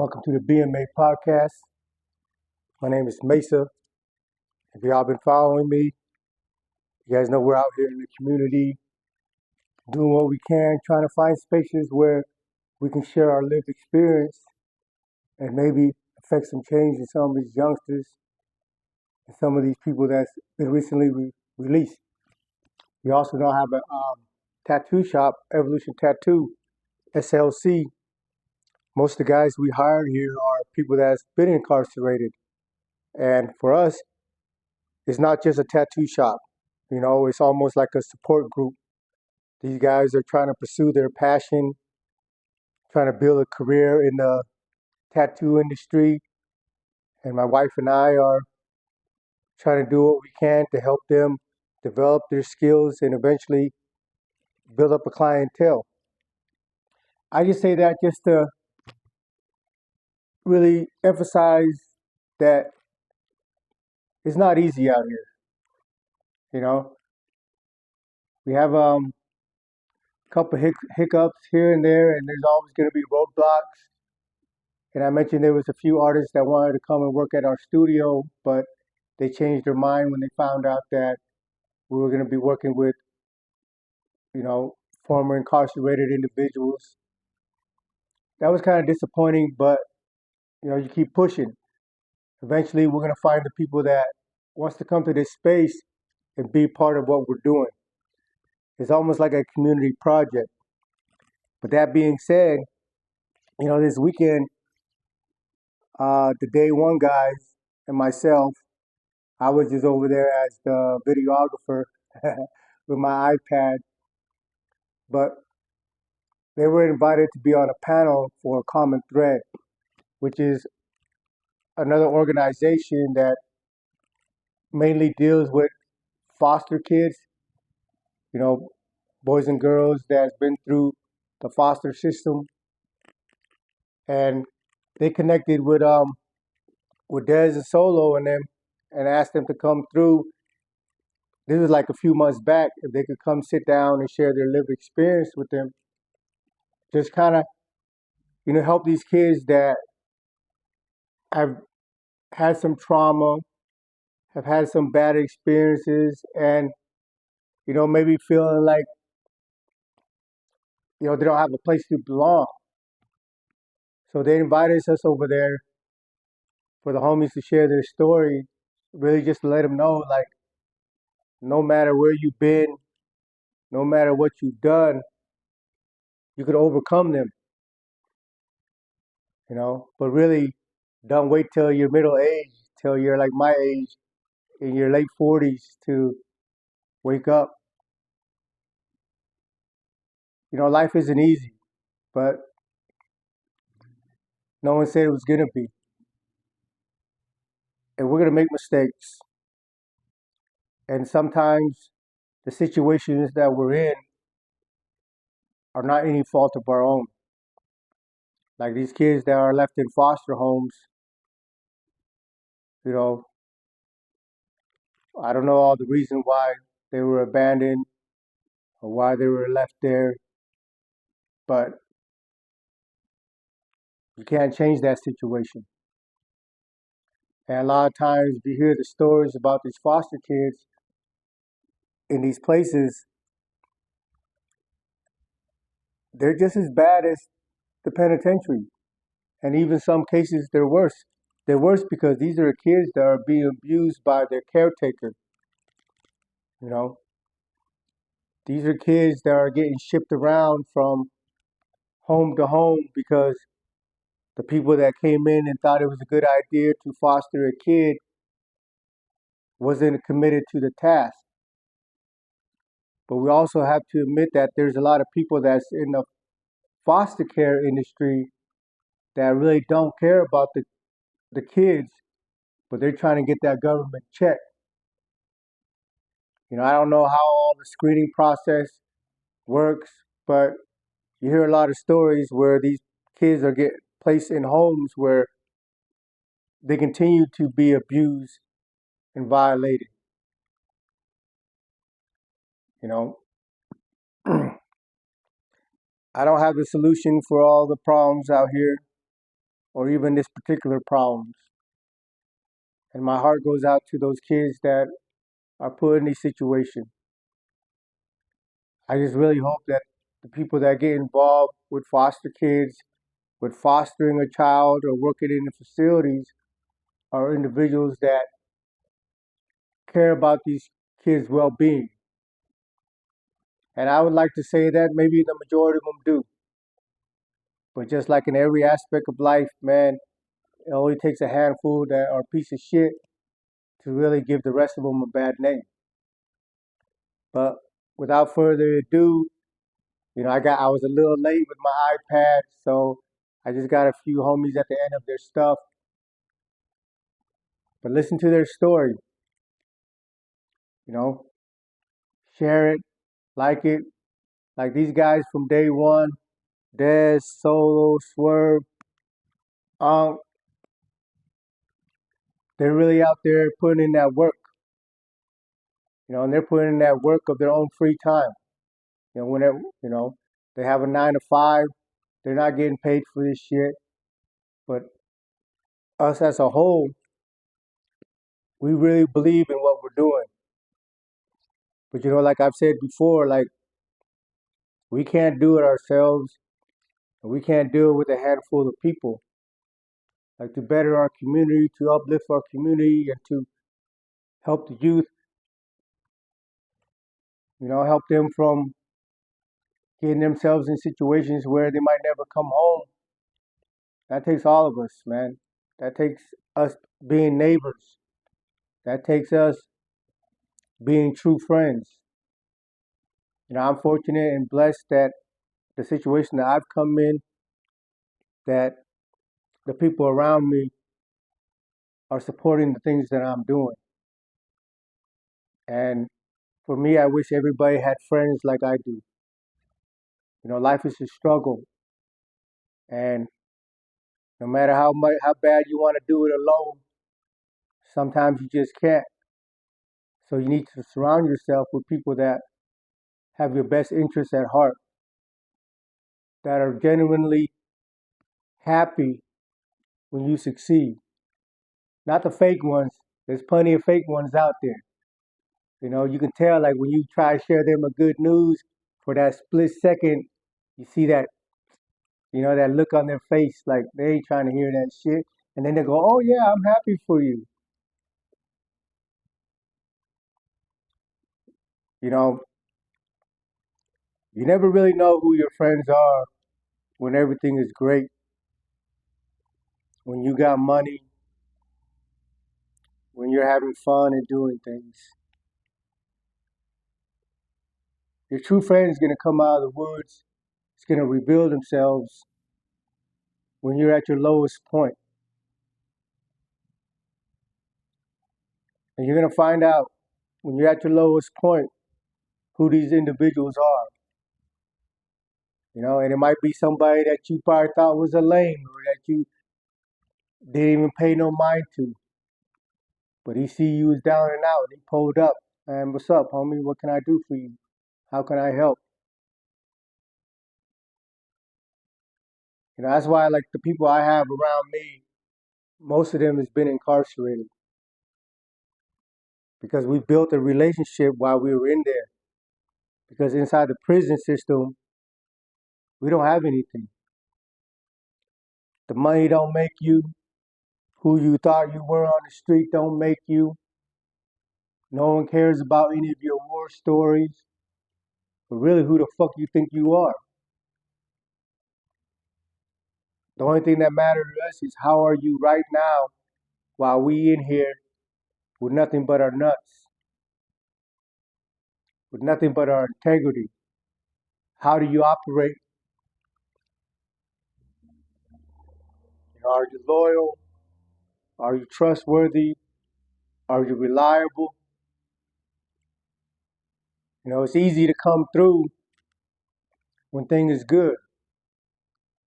Welcome to the BMA podcast. My name is Mesa. If y'all been following me, you guys know we're out here in the community doing what we can, trying to find spaces where we can share our lived experience and maybe affect some change in some of these youngsters and some of these people that's been recently released. We also now have a tattoo shop, Evolution Tattoo, SLC. Most of the guys we hired here are people that's been incarcerated. And for us, it's not just a tattoo shop. It's almost like a support group. These guys are trying to pursue their passion, trying to build a career in the tattoo industry. And my wife and I are trying to do what we can to help them develop their skills and eventually build up a clientele. I just say that just to really emphasize that it's not easy out here. You know, we have a couple hiccups here and there, and there's always going to be roadblocks. And I mentioned there was a few artists that wanted to come and work at our studio, but they changed their mind when they found out that we were going to be working with, you know, former incarcerated individuals. That was kind of disappointing, but you keep pushing. Eventually, we're going to find the people that wants to come to this space and be part of what we're doing. It's almost like a community project. But that being said, this weekend, the day one guys and myself, I was just over there as the videographer with my iPad, but they were invited to be on a panel for a common thread, which is another organization that mainly deals with foster kids, you know, boys and girls that's been through the foster system. And they connected with Dez and Solo and them and asked them to come through. This was like a few months back, if they could come sit down and share their lived experience with them. Just kind of, help these kids that have had some trauma, have had some bad experiences, and maybe feeling like they don't have a place to belong. So they invited us over there for the homies to share their story, really just to let them know, like, no matter where you've been, no matter what you've done, you could overcome them. But really, don't wait till you're middle age, till you're like my age, in your late 40s to wake up. Life isn't easy, but no one said it was gonna be. And we're gonna make mistakes. And sometimes the situations that we're in are not any fault of our own. Like these kids that are left in foster homes, you know, I don't know all the reason why they were abandoned or why they were left there, but you can't change that situation. And a lot of times we hear the stories about these foster kids in these places, they're just as bad as the penitentiary. And even some cases, they're worse. They're worse because these are kids that are being abused by their caretaker. You know, these are kids that are getting shipped around from home to home because the people that came in and thought it was a good idea to foster a kid wasn't committed to the task. But we also have to admit that there's a lot of people that's in the foster care industry that really don't care about the kids, but they're trying to get that government check. I don't know how all the screening process works, but you hear a lot of stories where these kids are get placed in homes where they continue to be abused and violated. You know, I don't have the solution for all the problems out here, or even this particular problems. And my heart goes out to those kids that are put in these situations. I just really hope that the people that get involved with foster kids, with fostering a child, or working in the facilities are individuals that care about these kids' well-being. And I would like to say that maybe the majority of them do. But just like in every aspect of life, man, it only takes a handful that are a piece of shit to really give the rest of them a bad name. But without further ado, I was a little late with my iPad, so I just got a few homies at the end of their stuff. But listen to their story, you know, share it, like it. Like these guys from day one, Dez, Solo, Swerve, um, they're really out there putting in that work, and they're putting in that work of their own free time. Whenever, they have a 9 to 5, they're not getting paid for this shit. But us as a whole, we really believe in what we're doing. But like I've said before, like we can't do it ourselves, and we can't do it with a handful of people. Like to better our community, to uplift our community, and to help the youth, help them from getting themselves in situations where they might never come home. That takes all of us, man. That takes us being neighbors. That takes us being true friends. I'm fortunate and blessed that the situation that I've come in, that the people around me are supporting the things that I'm doing. And for me, I wish everybody had friends like I do. Life is a struggle, and no matter how bad you want to do it alone, sometimes you just can't. So you need to surround yourself with people that have your best interests at heart, that are genuinely happy when you succeed. Not the fake ones. There's plenty of fake ones out there. You can tell like when you try to share them a good news for that split second, you see that look on their face like they ain't trying to hear that shit. And then they go, "Oh yeah, I'm happy for you." You know, you never really know who your friends are when everything is great, when you got money, when you're having fun and doing things. Your true friend is gonna come out of the woods. It's gonna reveal themselves when you're at your lowest point. And you're gonna find out when you're at your lowest point who these individuals are. And it might be somebody that you probably thought was a lame or that you didn't even pay no mind to. But he see you was down and out. He pulled up. Man, what's up, homie? What can I do for you? How can I help? That's why like the people I have around me, most of them has been incarcerated because we built a relationship while we were in there. Because inside the prison system, we don't have anything. The money don't make you. Who you thought you were on the street don't make you. No one cares about any of your war stories. But really, who the fuck you think you are? The only thing that matters to us is how are you right now while we in here with nothing but our nuts, with nothing but our integrity. How do you operate? Are you loyal? Are you trustworthy? Are you reliable? It's easy to come through when things is good.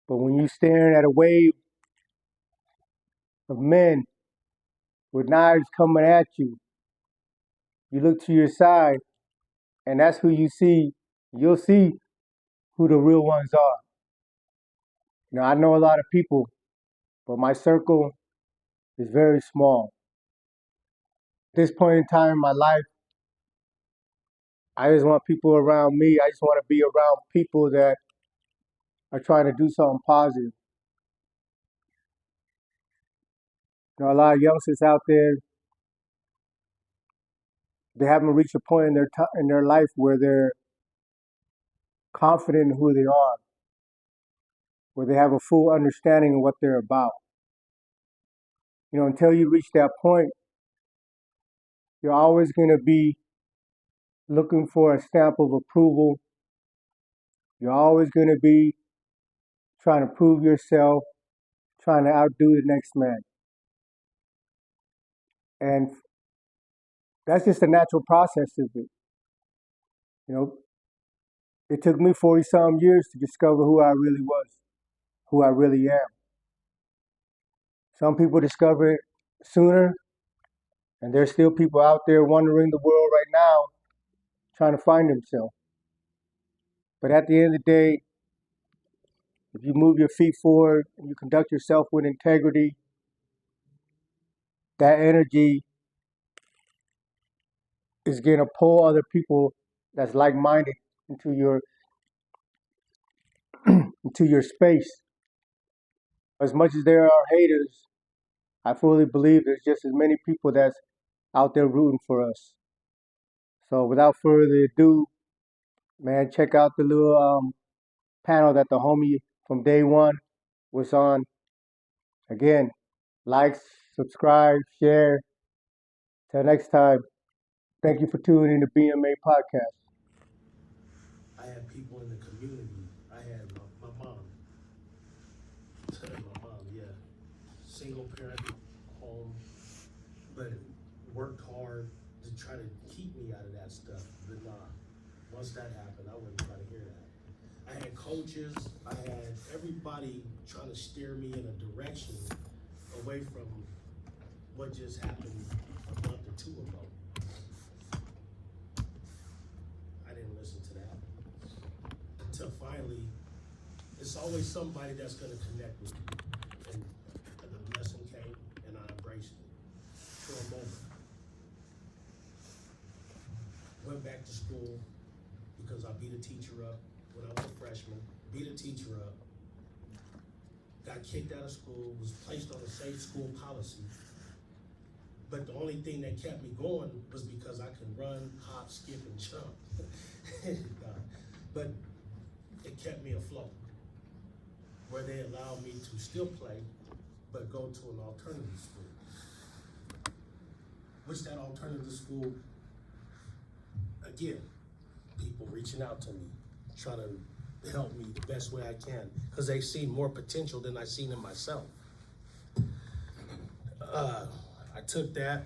But when you staring at a wave of men with knives coming at you, you look to your side and that's who you see. You'll see who the real ones are. I know a lot of people but my circle is very small. At this point in time in my life, I just want people around me. I just want to be around people that are trying to do something positive. A lot of youngsters out there, they haven't reached a point in in their life where they're confident in who they are, where they have a full understanding of what they're about. Until you reach that point, you're always going to be looking for a stamp of approval. You're always going to be trying to prove yourself, trying to outdo the next man. And that's just a natural process of it. You know, it took me 40 some years to discover who I really was, who I really am. Some people discover it sooner, and there's still people out there wandering the world right now trying to find themselves. But at the end of the day, if you move your feet forward and you conduct yourself with integrity, that energy is going to pull other people that's like-minded into your into your space. As much as there are haters, I fully believe there's just as many people that's out there rooting for us. So without further ado, man, check out the little panel that the homie from day one was on. Again, like, subscribe, share. Till next time, thank you for tuning in to BMA Podcast. I had people in the community. I had my mom. My mom, yeah. Single parent home, but worked hard to try to keep me out of that stuff. But nah, once that happened, I wasn't trying to hear that. I had coaches, I had everybody trying to steer me in a direction away from what just happened a month or two ago. I didn't listen to that. Until finally, it's always somebody that's going to connect with you. And the lesson came, and I embraced it for a moment. Went back to school because I beat a teacher up when I was a freshman. Beat a teacher up. Got kicked out of school, was placed on a safe school policy. But the only thing that kept me going was because I could run, hop, skip, and jump. But it kept me afloat, where they allowed me to still play, but go to an alternative school. Which that alternative school, again, people reaching out to me, trying to help me the best way I can, because they see more potential than I seen in myself. I took that,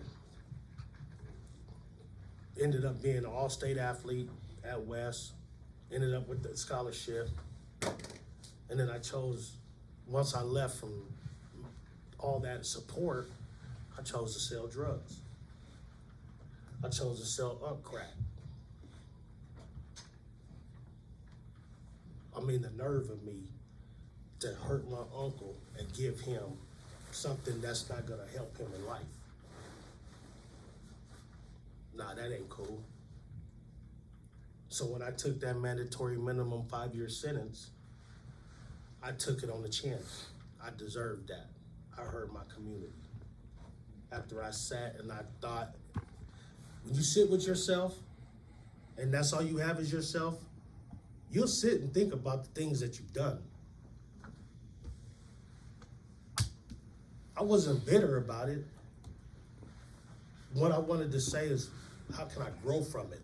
ended up being an all-state athlete at West, ended up with the scholarship, and then I chose, once I left from all that support, I chose to sell drugs. I chose to sell crack. I mean, the nerve of me to hurt my uncle and give him something that's not gonna help him in life. Nah, that ain't cool. So when I took that mandatory minimum 5-year sentence, I took it on the chin. I deserved that. I hurt my community. After I sat and I thought, when you sit with yourself and that's all you have is yourself, you'll sit and think about the things that you've done. I wasn't bitter about it. What I wanted to say is, how can I grow from it?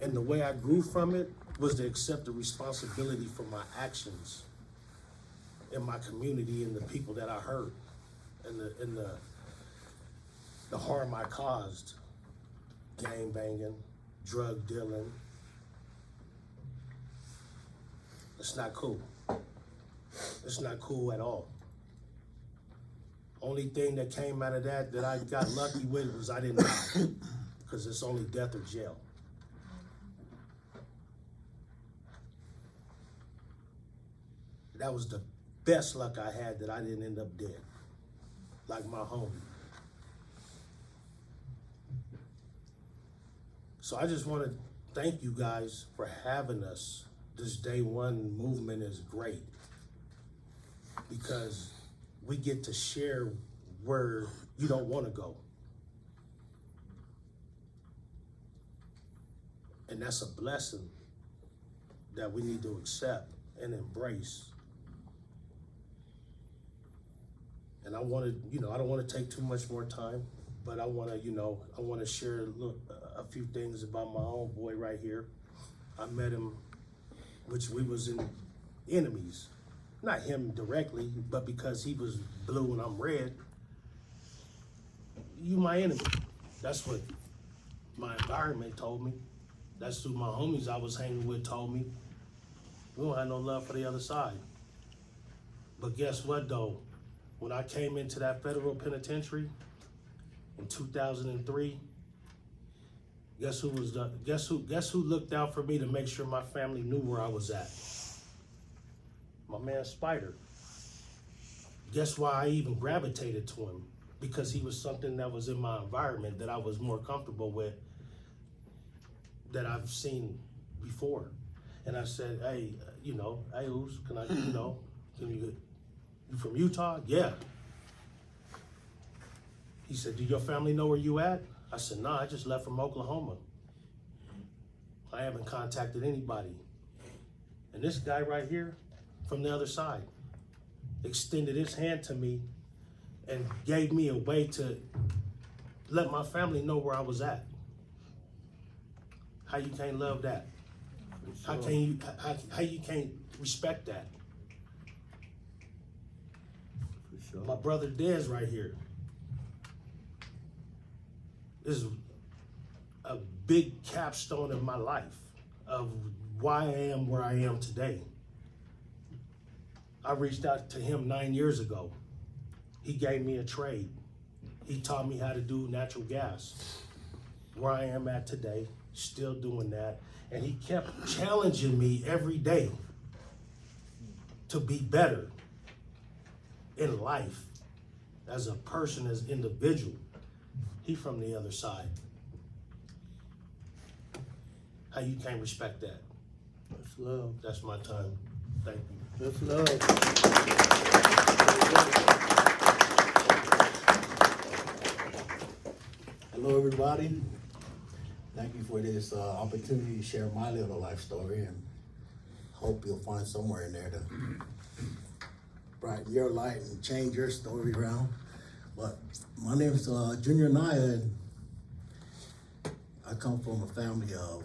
And the way I grew from it was to accept the responsibility for my actions in my community and the people that I hurt and the harm I caused. Gang banging, drug dealing. It's not cool. It's not cool at all. Only thing that came out of that I got lucky with was I didn't die, because it's only death or jail. That was the best luck I had that I didn't end up dead, like my homie. So I just want to thank you guys for having us. This day one movement is great because we get to share where you don't want to go. And that's a blessing that we need to accept and embrace. And I want to, I don't want to take too much more time, but I want to, I want to share a few things about my own boy right here. I met him, which we was in enemies. Not him directly, but because he was blue and I'm red, you my enemy. That's what my environment told me. That's who my homies I was hanging with told me. We don't have no love for the other side. But guess what though? When I came into that federal penitentiary in 2003, guess who looked out for me to make sure my family knew where I was at? My man Spider. Guess why I even gravitated to him? Because he was something that was in my environment that I was more comfortable with, that I've seen before. And I said, hey, hey, Oos, can I, you from Utah? Yeah. He said, do your family know where you at? I said, nah, I just left from Oklahoma. I haven't contacted anybody. And this guy right here from the other side extended his hand to me and gave me a way to let my family know where I was at. How you can't love that? How you can't respect that? For sure. My brother Dez right here is a big capstone in my life of why I am where I am today. I reached out to him 9 years ago. He gave me a trade. He taught me how to do natural gas. Where I am at today, still doing that. And he kept challenging me every day to be better in life as a person, as an individual. He from the other side. How you can't respect that? That's love. That's my time. Thank you. That's love. Hello, everybody. Thank you for this opportunity to share my little life story, and hope you'll find somewhere in there to brighten your light and change your story around. But my name's Junior Naya, and I come from a family of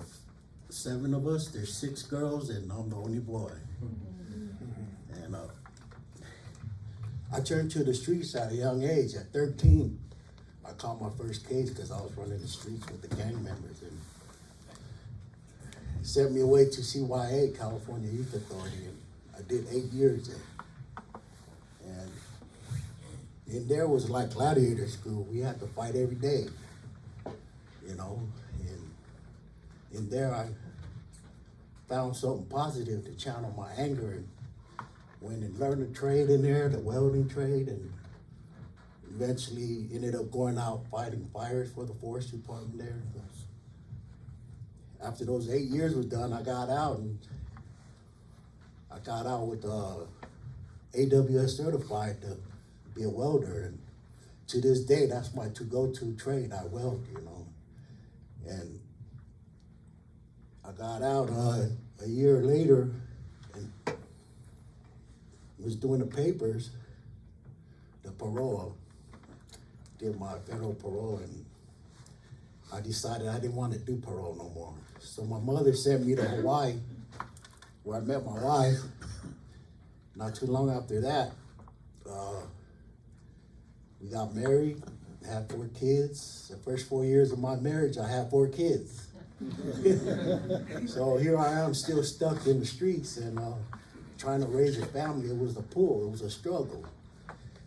7 of us. There's 6 girls, and I'm the only boy. And I turned to the streets at a young age. At 13, I caught my first case because I was running the streets with the gang members, and sent me away to CYA, California Youth Authority, and I did 8 years there. And in there was like gladiator school. We had to fight every day, and in there I found something positive to channel my anger, and went and learned the trade in there, the welding trade, and eventually ended up going out fighting fires for the forest department there. After those 8 years was done, I got out, and I got out with AWS certified to be a welder. And to this day, that's my go-to trade. I weld, And I got out a year later and was doing the papers, the parole. Did my federal parole, and I decided I didn't want to do parole no more. So my mother sent me to Hawaii, where I met my wife. Not too long after that, we got married, had 4 kids. The first 4 years of my marriage, I had 4 kids. So here I am, still stuck in the streets and trying to raise a family. It was a pull, it was a struggle.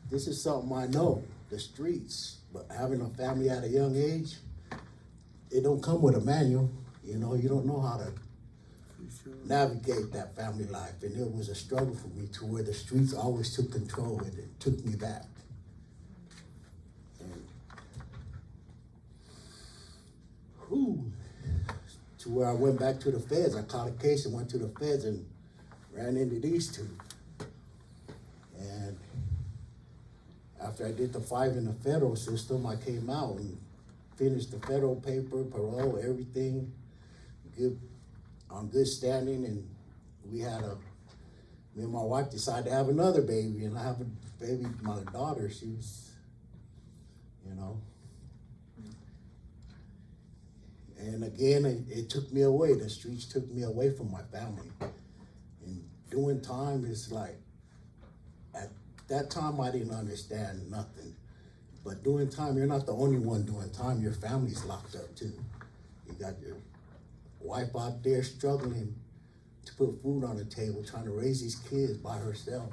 This is something I know, the streets, but having a family at a young age, it don't come with a manual. You don't know how to navigate that family life. And it was a struggle for me to where the streets always took control and it took me back. And, whew, to where I went back to the feds. I caught a case and went to the feds and ran into these two. And after I did the 5 in the federal system, I came out and finished the federal paper, parole, everything, on good standing. And me and my wife decided to have another baby, and I have a baby, my daughter. She was, and again, it took me away. The streets took me away from my family. And doing time is like, at that time I didn't understand nothing. But doing time, you're not the only one doing time. Your family's locked up too. You got your wife out there struggling to put food on the table, trying to raise these kids by herself,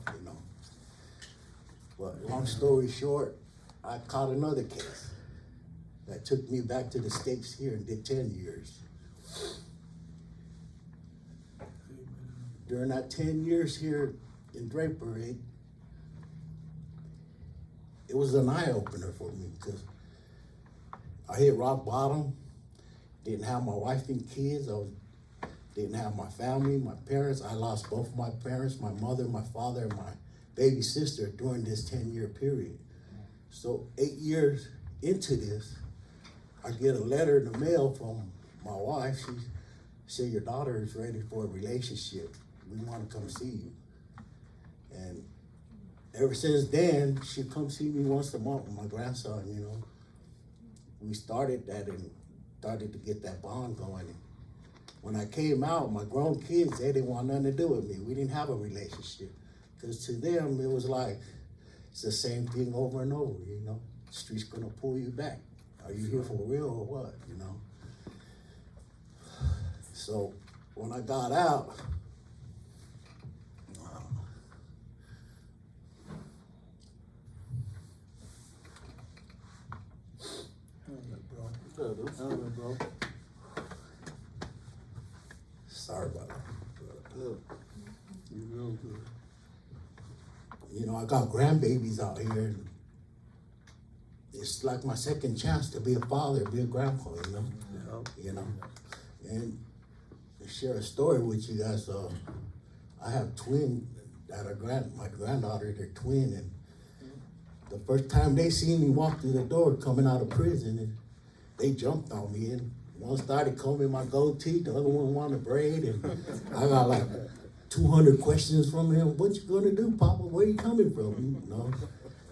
But long story short, I caught another case that took me back to the States here and did 10 years. During that 10 years here in Draper, it was an eye-opener for me because I hit rock bottom, didn't have my wife and kids, didn't have my family, my parents. I lost both my parents, my mother, my father, and my baby sister during this 10-year period. So 8 years into this, I get a letter in the mail from my wife. She said, your daughter is ready for a relationship. We want to come see you. And ever since then, she come see me once a month with my grandson, We started that and started to get that bond going. When I came out, my grown kids, they didn't want nothing to do with me. We didn't have a relationship. Because to them, it was like, it's the same thing over and over, The street's gonna pull you back. Are you here for real or what, So when I got out, bro. sorry about that. Good. You real good. I got grandbabies out here, and it's like my second chance to be a father, be a grandpa, And to share a story with you guys, I have twins that are my granddaughter, they're twin, and the first time they seen me walk through the door coming out of prison, and they jumped on me, and one started combing my goatee, the other one wanted a braid, and I got like 200 questions from him. What you gonna do, Papa? Where you coming from?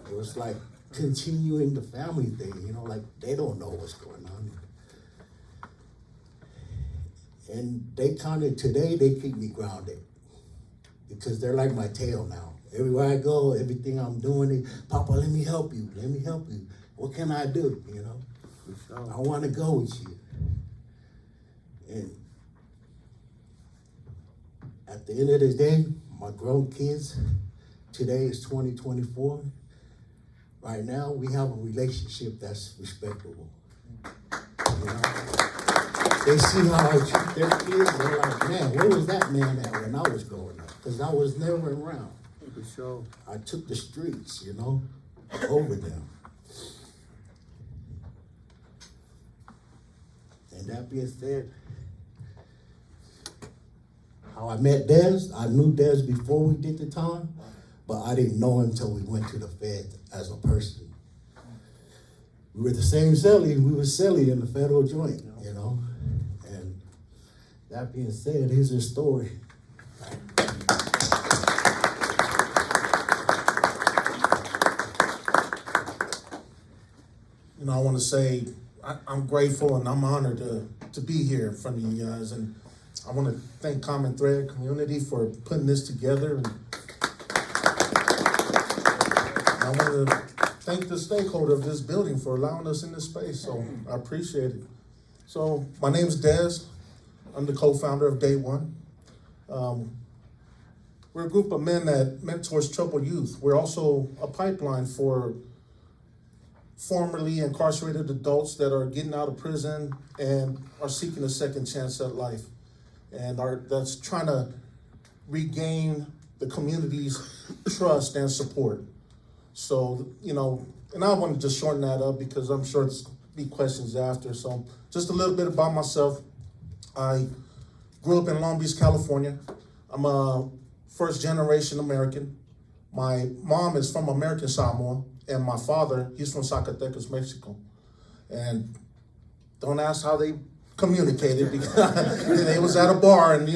It was like continuing the family thing, like they don't know what's going on. And today they keep me grounded because they're like my tail now. Everywhere I go, everything I'm doing, Papa, let me help you. What can I do, I want to go with you. And at the end of the day, my grown kids, today is 2024. Right now, we have a relationship that's respectable. They see how I treat their kids, they're like, man, where was that man at when I was growing up? Because I was never around. For sure. I took the streets, over them. And that being said, how I met Dez, I knew Dez before we did the time, but I didn't know him until we went to the Fed as a person. We were the same cellie, we were cellie in the federal joint, And that being said, here's his story. I want to say I'm grateful and I'm honored to be here in front of you guys. And I want to thank Common Thread Community for putting this together. And I want to thank the stakeholder of this building for allowing us in this space. So I appreciate it. So my name's Dez. I'm the co-founder of Day One. We're a group of men that mentors troubled youth. We're also a pipeline for formerly incarcerated adults that are getting out of prison and are seeking a second chance at life. and that's trying to regain the community's trust and support. So, and I want to just shorten that up because I'm sure it's be questions after. So just a little bit about myself. I grew up in Long Beach, California. I'm a first generation American. My mom is from American Samoa, and my father, he's from Zacatecas, Mexico. And don't ask how they communicated because they was at a bar and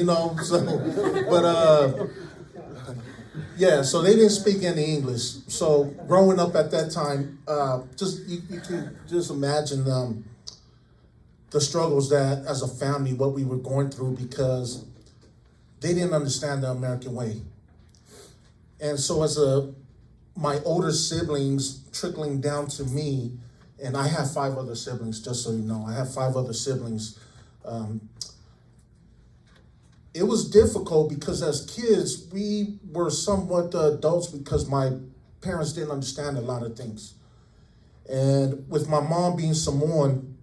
yeah, so they didn't speak any English. So growing up at that time, you can just imagine the struggles that as a family, what we were going through because they didn't understand the American way. And so my older siblings trickling down to me, and I have 5 other siblings, just so you know. I have 5 other siblings. It was difficult because as kids, we were somewhat adults because my parents didn't understand a lot of things. And with my mom being Samoan,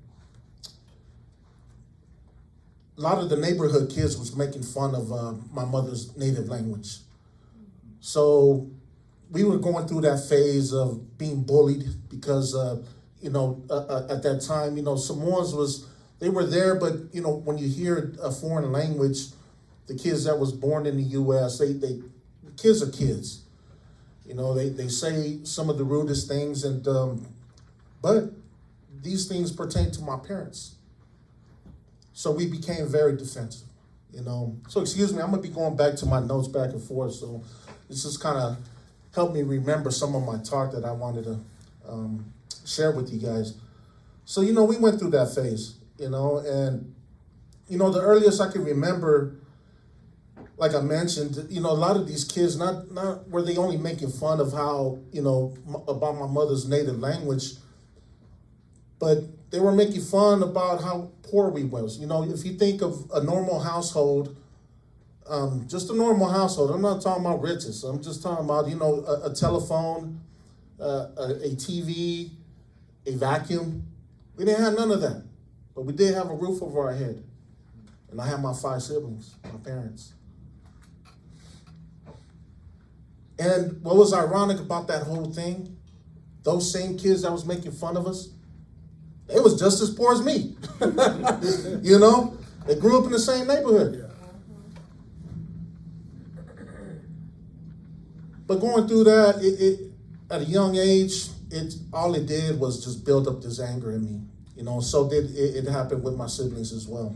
a lot of the neighborhood kids was making fun of my mother's native language. So we were going through that phase of being bullied because, at that time, Samoans they were there, but, when you hear a foreign language, the kids that was born in the U.S., kids are kids. They say some of the rudest things, but these things pertain to my parents. So we became very defensive, So excuse me, I'm gonna be going back to my notes back and forth. So this just kind of helped me remember some of my talk that I wanted to share with you guys. So, we went through that phase, and, the earliest I can remember, like I mentioned, a lot of these kids, not were they only making fun of how, about my mother's native language, but they were making fun about how poor we was. If you think of a normal household, just a normal household, I'm not talking about riches. I'm just talking about, a telephone, a TV, a vacuum. We didn't have none of that, but we did have a roof over our head. And I have my 5 siblings, my parents. And what was ironic about that whole thing, those same kids that was making fun of us, they was just as poor as me. They grew up in the same neighborhood. But going through that, it at a young age, all it did was just build up this anger in me. So did it happened with my siblings as well.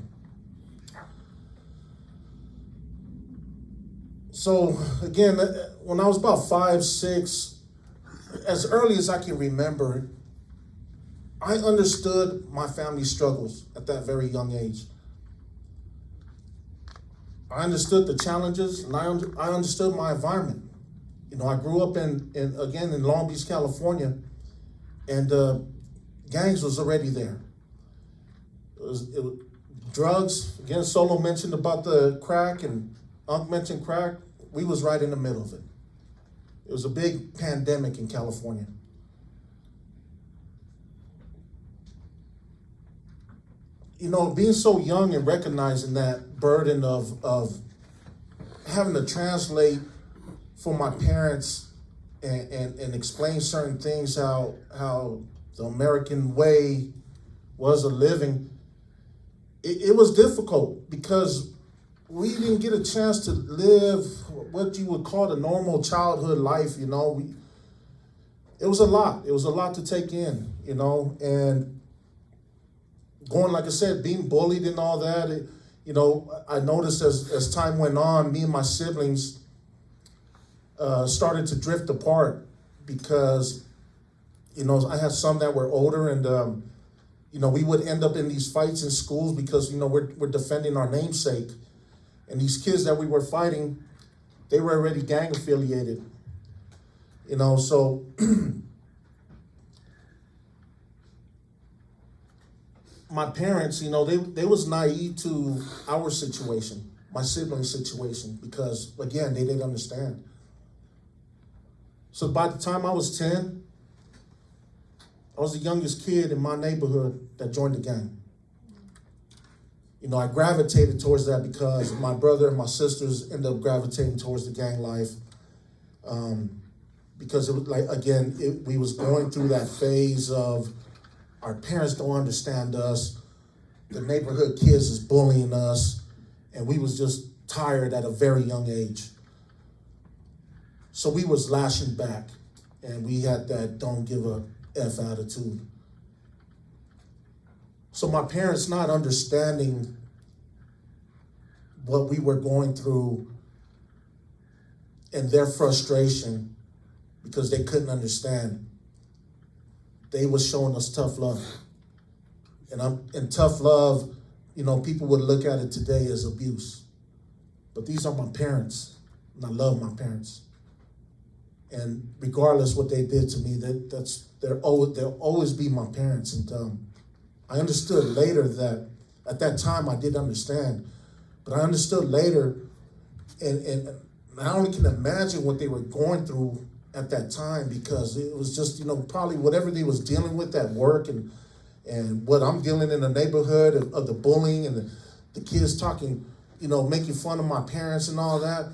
So again, when I was about 5, 6, as early as I can remember, I understood my family's struggles at that very young age. I understood the challenges, and I understood my environment. I grew up in Long Beach, California, and gangs was already there. It was drugs. Again, Solo mentioned about the crack, and Unc mentioned crack. We was right in the middle of it. It was a big pandemic in California. Being so young and recognizing that burden of having to translate for my parents and explain certain things, how the American way was a living, it was difficult because we didn't get a chance to live what you would call a normal childhood life. It was a lot. It was a lot to take in, and going, like I said, being bullied and all that, I noticed as time went on, me and my siblings started to drift apart because, I had some that were older and, we would end up in these fights in schools because, we're defending our namesake. And these kids that we were fighting, they were already gang affiliated, so my parents, they was naive to our situation, my siblings' situation, because again, they didn't understand. So by the time I was 10, I was the youngest kid in my neighborhood that joined the gang. I gravitated towards that because my brother and my sisters ended up gravitating towards the gang life. Because it was like, again, we was going through that phase of our parents don't understand us, the neighborhood kids is bullying us, and we was just tired at a very young age. So we was lashing back, and we had that don't give a F attitude. So my parents not understanding what we were going through and their frustration because they couldn't understand, they was showing us tough love. And tough love, people would look at it today as abuse. But these are my parents, and I love my parents. And regardless what they did to me, they'll always be my parents. And I understood later that at that time I did understand, but I understood later, and I only can imagine what they were going through at that time, because it was just, probably whatever they was dealing with at work and what I'm dealing in the neighborhood of the bullying and the kids talking, making fun of my parents and all that.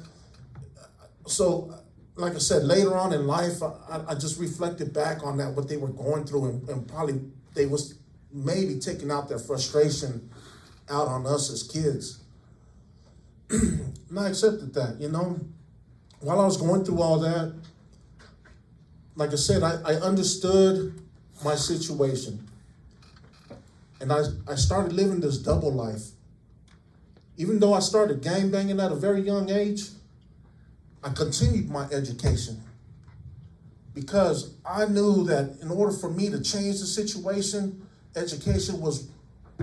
So, like I said, later on in life, I just reflected back on that, what they were going through, and probably they was maybe taking out their frustration out on us as kids. And I accepted that, While I was going through all that, like I said, I understood my situation. And I started living this double life. Even though I started gangbanging at a very young age, I continued my education because I knew that in order for me to change the situation, education was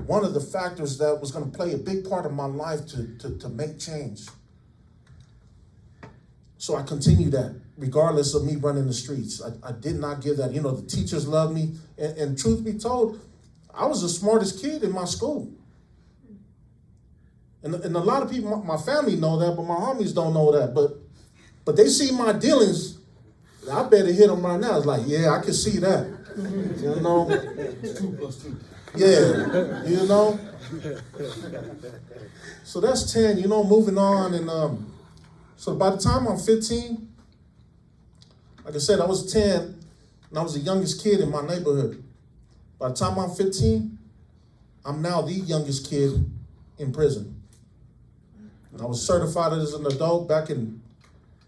one of the factors that was going to play a big part of my life to make change. So I continued that regardless of me running the streets. I did not give that. The teachers loved me. And truth be told, I was the smartest kid in my school. And a lot of people, my family know that, but my homies don't know that. But they see my dealings. I better hit them right now. It's like, yeah, I can see that. 2 + 2. Yeah, So that's 10, moving on. And so by the time I'm 15, like I said, I was 10, and I was the youngest kid in my neighborhood. By the time I'm 15, I'm now the youngest kid in prison. And I was certified as an adult back in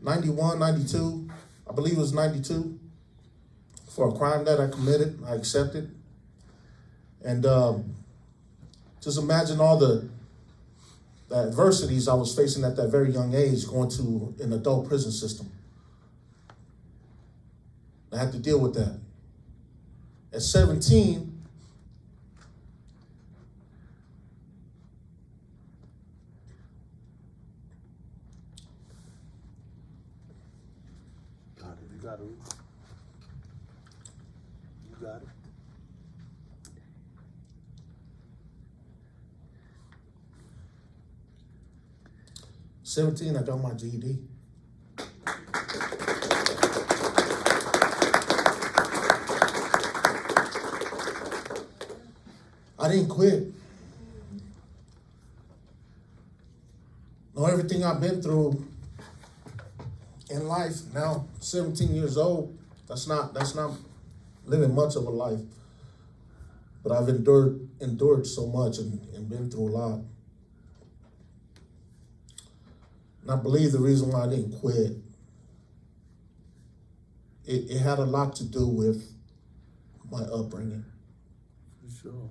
91, 92, I believe it was 92, for a crime that I committed. I accepted. And just imagine all the adversities I was facing at that very young age, going to an adult prison system. I had to deal with that. At 17, You got it. You got it. I got my GED. I didn't quit. Everything I've been through in life, now 17 years old, that's not living much of a life. But I've endured so much and been through a lot. And I believe the reason why I didn't quit, it had a lot to do with my upbringing. For sure.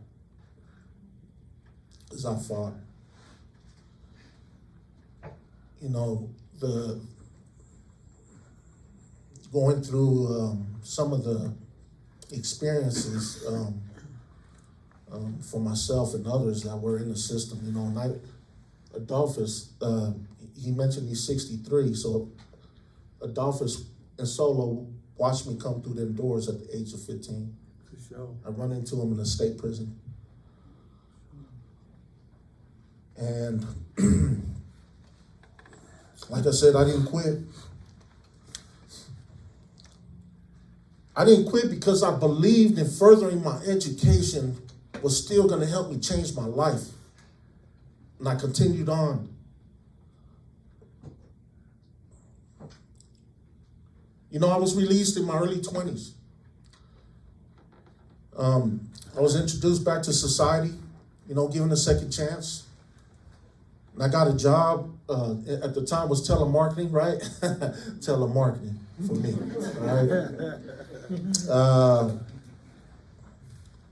As I fought. The going through some of the experiences for myself and others that were in the system, and Adolphus, he mentioned he's 63, so Adolphus and Solo watched me come through them doors at the age of 15. For sure. I run into him in a state prison. And like I said, I didn't quit. I didn't quit because I believed in furthering my education was still going to help me change my life. And I continued on. You know, I was released in my early 20s. I was introduced back to society, you know, given a second chance. And I got a job, at the time was telemarketing, right? Telemarketing for me, right?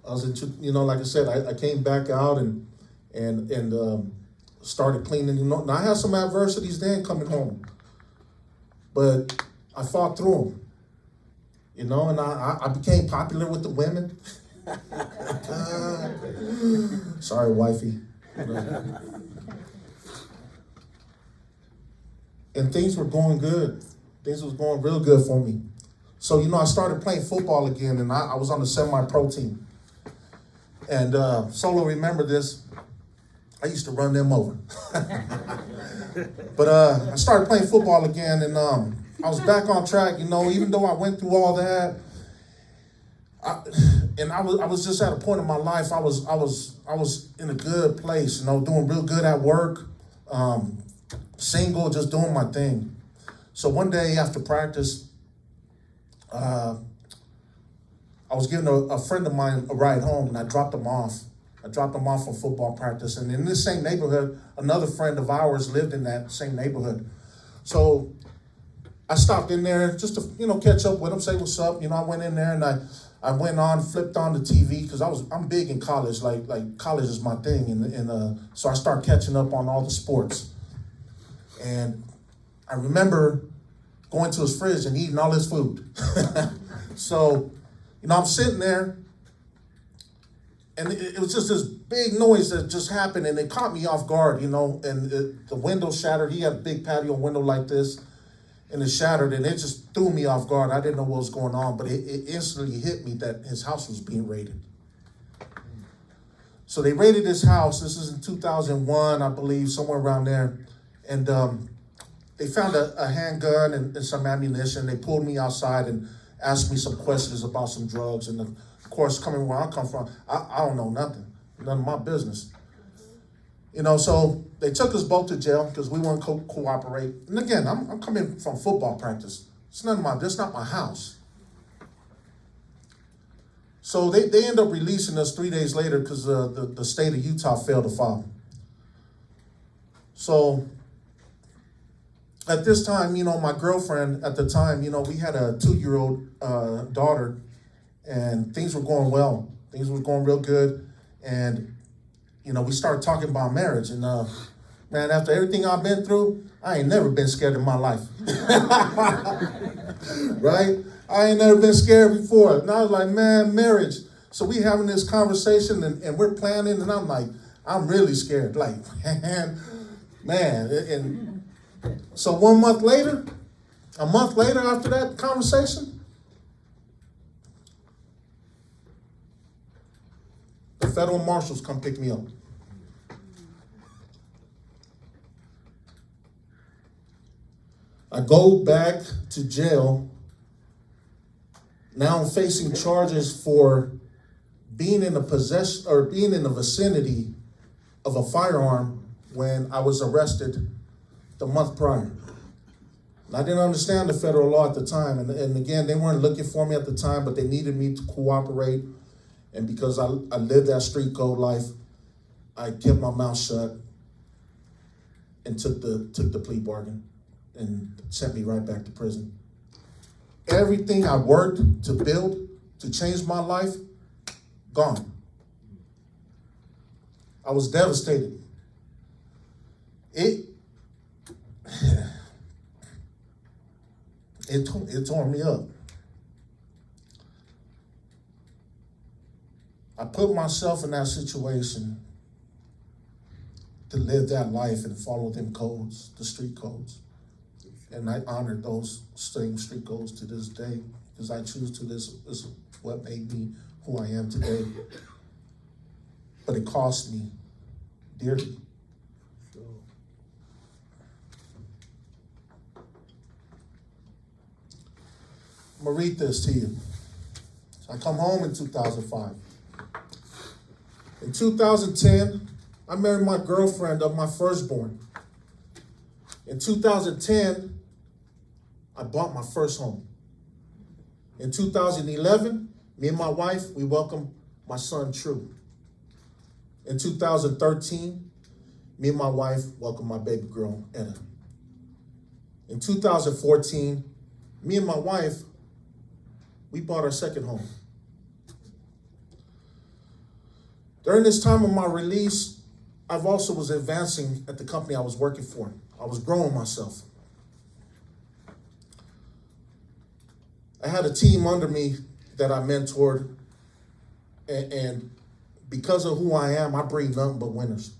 I was, you know, like I said, I came back out and started cleaning. You know, and I had some adversities then coming home, but I fought through them. You know, and I became popular with the women. Sorry, wifey. And things were going good. Things was going real good for me. So, you know, I started playing football again, and I was on the semi-pro team. And Solo, remember this, I used to run them over. But I started playing football again, and I was back on track, you know, even though I went through all that. I was just at a point in my life, I was in a good place, you know, doing real good at work, single, just doing my thing. So one day after practice, I was giving a friend of mine a ride home, and I dropped him off. I dropped him off from football practice. And in this same neighborhood, another friend of ours lived in that same neighborhood. So I stopped in there just to, you know, catch up with him, say what's up. You know, I went in there and I went on, flipped on the TV because I'm big in college. Like college is my thing, and so I started catching up on all the sports. And I remember going to his fridge and eating all his food. So, you know, I'm sitting there, and it was just this big noise that just happened, and it caught me off guard, you know, and the window shattered. He had a big patio window like this, and it shattered, and it just threw me off guard. I didn't know what was going on, but it instantly hit me that his house was being raided. So they raided his house. This is in 2001, I believe, somewhere around there, and they found a handgun and some ammunition. They pulled me outside and asked me some questions about some drugs. And of course, coming where I come from, I don't know nothing. None of my business. You know, so they took us both to jail because we wouldn't cooperate. And again, I'm coming from football practice. It's not my house. So they end up releasing us 3 days later because the state of Utah failed to file. So at this time, you know, my girlfriend at the time, you know, we had a 2-year-old daughter, and things were going well. Things were going real good. And, you know, we started talking about marriage. And, man, after everything I've been through, I ain't never been scared in my life. Right? I ain't never been scared before. And I was like, man, marriage. So we having this conversation, and we're planning, and I'm like, I'm really scared. Like, man. And so a month later after that conversation, the federal marshals come pick me up. I go back to jail. Now I'm facing charges for being in the vicinity of a firearm when I was arrested the month prior. And I didn't understand the federal law at the time. And again, they weren't looking for me at the time, but they needed me to cooperate. And because I lived that street code life, I kept my mouth shut and took the plea bargain and sent me right back to prison. Everything I worked to build, to change my life, gone. I was devastated. It tore me up. I put myself in that situation to live that life and follow them codes, the street codes. And I honor those same street codes to this day because I choose to. This is what made me who I am today. But it cost me dearly. I'm gonna read this to you. So I come home in 2005. In 2010, I married my girlfriend of my firstborn. In 2010, I bought my first home. In 2011, me and my wife, we welcomed my son, True. In 2013, me and my wife welcomed my baby girl, Etta. In 2014, me and my wife, we bought our second home. During this time of my release, I've also was advancing at the company I was working for. I was growing myself. I had a team under me that I mentored, and because of who I am, I breed nothing but winners.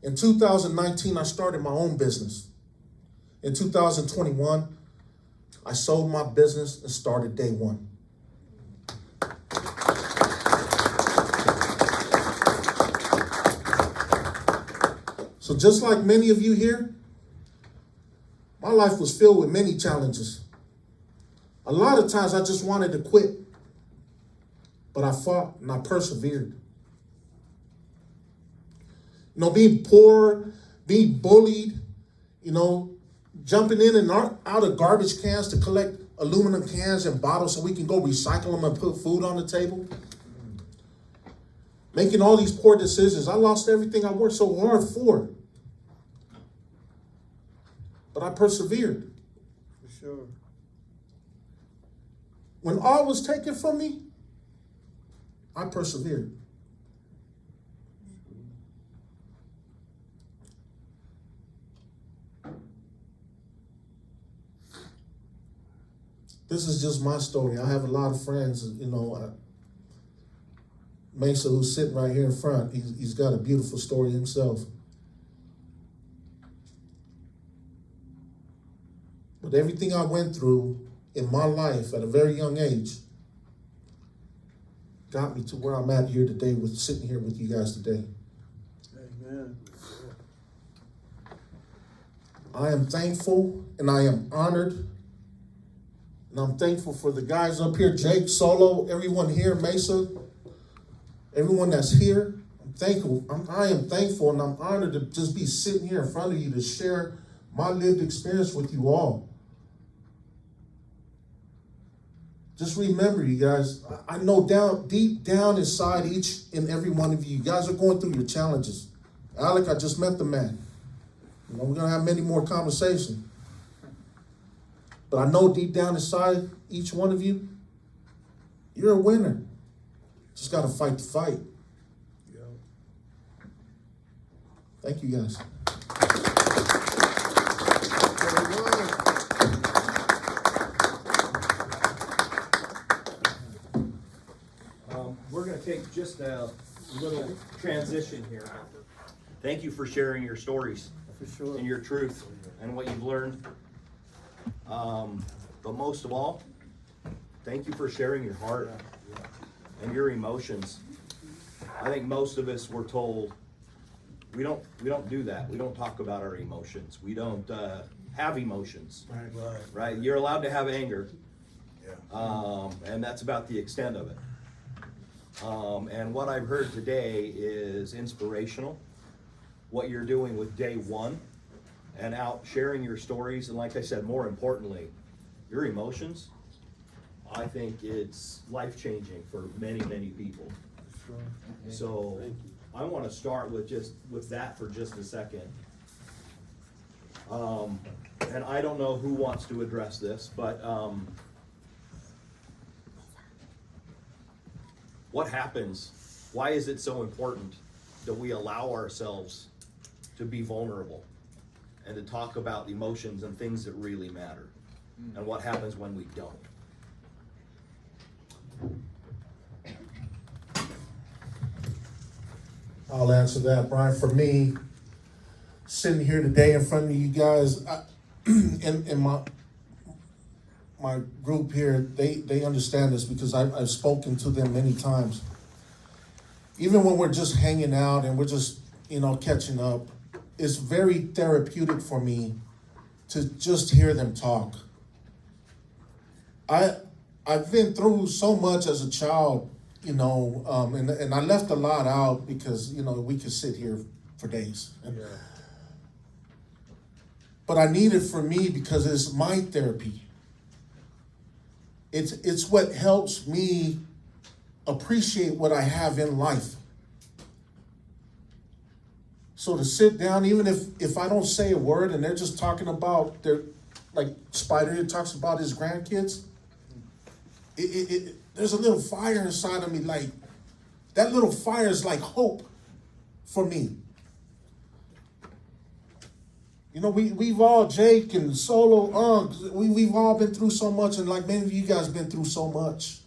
In 2019, I started my own business. In 2021, I sold my business and started day one. So just like many of you here, my life was filled with many challenges. A lot of times I just wanted to quit, but I fought and I persevered. You know, being poor, being bullied, you know, jumping in and out of garbage cans to collect aluminum cans and bottles so we can go recycle them and put food on the table. Making all these poor decisions. I lost everything I worked so hard for. But I persevered. For sure. When all was taken from me, I persevered. This is just my story. I have a lot of friends, you know. Mesa, who's sitting right here in front, he's got a beautiful story himself. But everything I went through in my life at a very young age got me to where I'm at here today, with sitting here with you guys today. Amen. I am thankful and I am honored. And I'm thankful for the guys up here, Jake, Solo, everyone here, Mesa, everyone that's here. I'm thankful. I am thankful and I'm honored to just be sitting here in front of you to share my lived experience with you all. Just remember, you guys, I know deep down inside each and every one of you guys are going through your challenges. Alec, I just met the man. You know, we're going to have many more conversations. But I know deep down inside each one of you, you're a winner. Just got to fight the fight. Yeah. Thank you, guys. We're going to take just a little transition here. Thank you for sharing your stories For sure. and your truth and what you've learned. But most of all, thank you for sharing your heart and your emotions. I think most of us were told we don't do that. We don't talk about our emotions. We don't have emotions. Right? You're allowed to have anger. And that's about the extent of it. And what I've heard today is inspirational. What you're doing with day one and out sharing your stories. And like I said, more importantly, your emotions. I think it's life-changing for many, many people. For sure. So Thank you. I want to start with that for just a second. And I don't know who wants to address this, but what happens? Why is it so important that we allow ourselves to be vulnerable and to talk about emotions and things that really matter? And what happens when we don't? I'll answer that, Brian. For me, sitting here today in front of you guys, in my group here, they understand this because I've spoken to them many times. Even when we're just hanging out and we're just, catching up, it's very therapeutic for me to just hear them talk. I've been through so much as a child, you know, and I left a lot out because, you know, we could sit here for days. Yeah. But I need it for me because it's my therapy. It's what helps me appreciate what I have in life. So to sit down, even if I don't say a word and they're just talking about their, like Spider here talks about his grandkids, there's a little fire inside of me. Like that little fire is like hope for me. You know, we've all, Jake and Solo, we've all been through so much, and like many of you guys been through so much.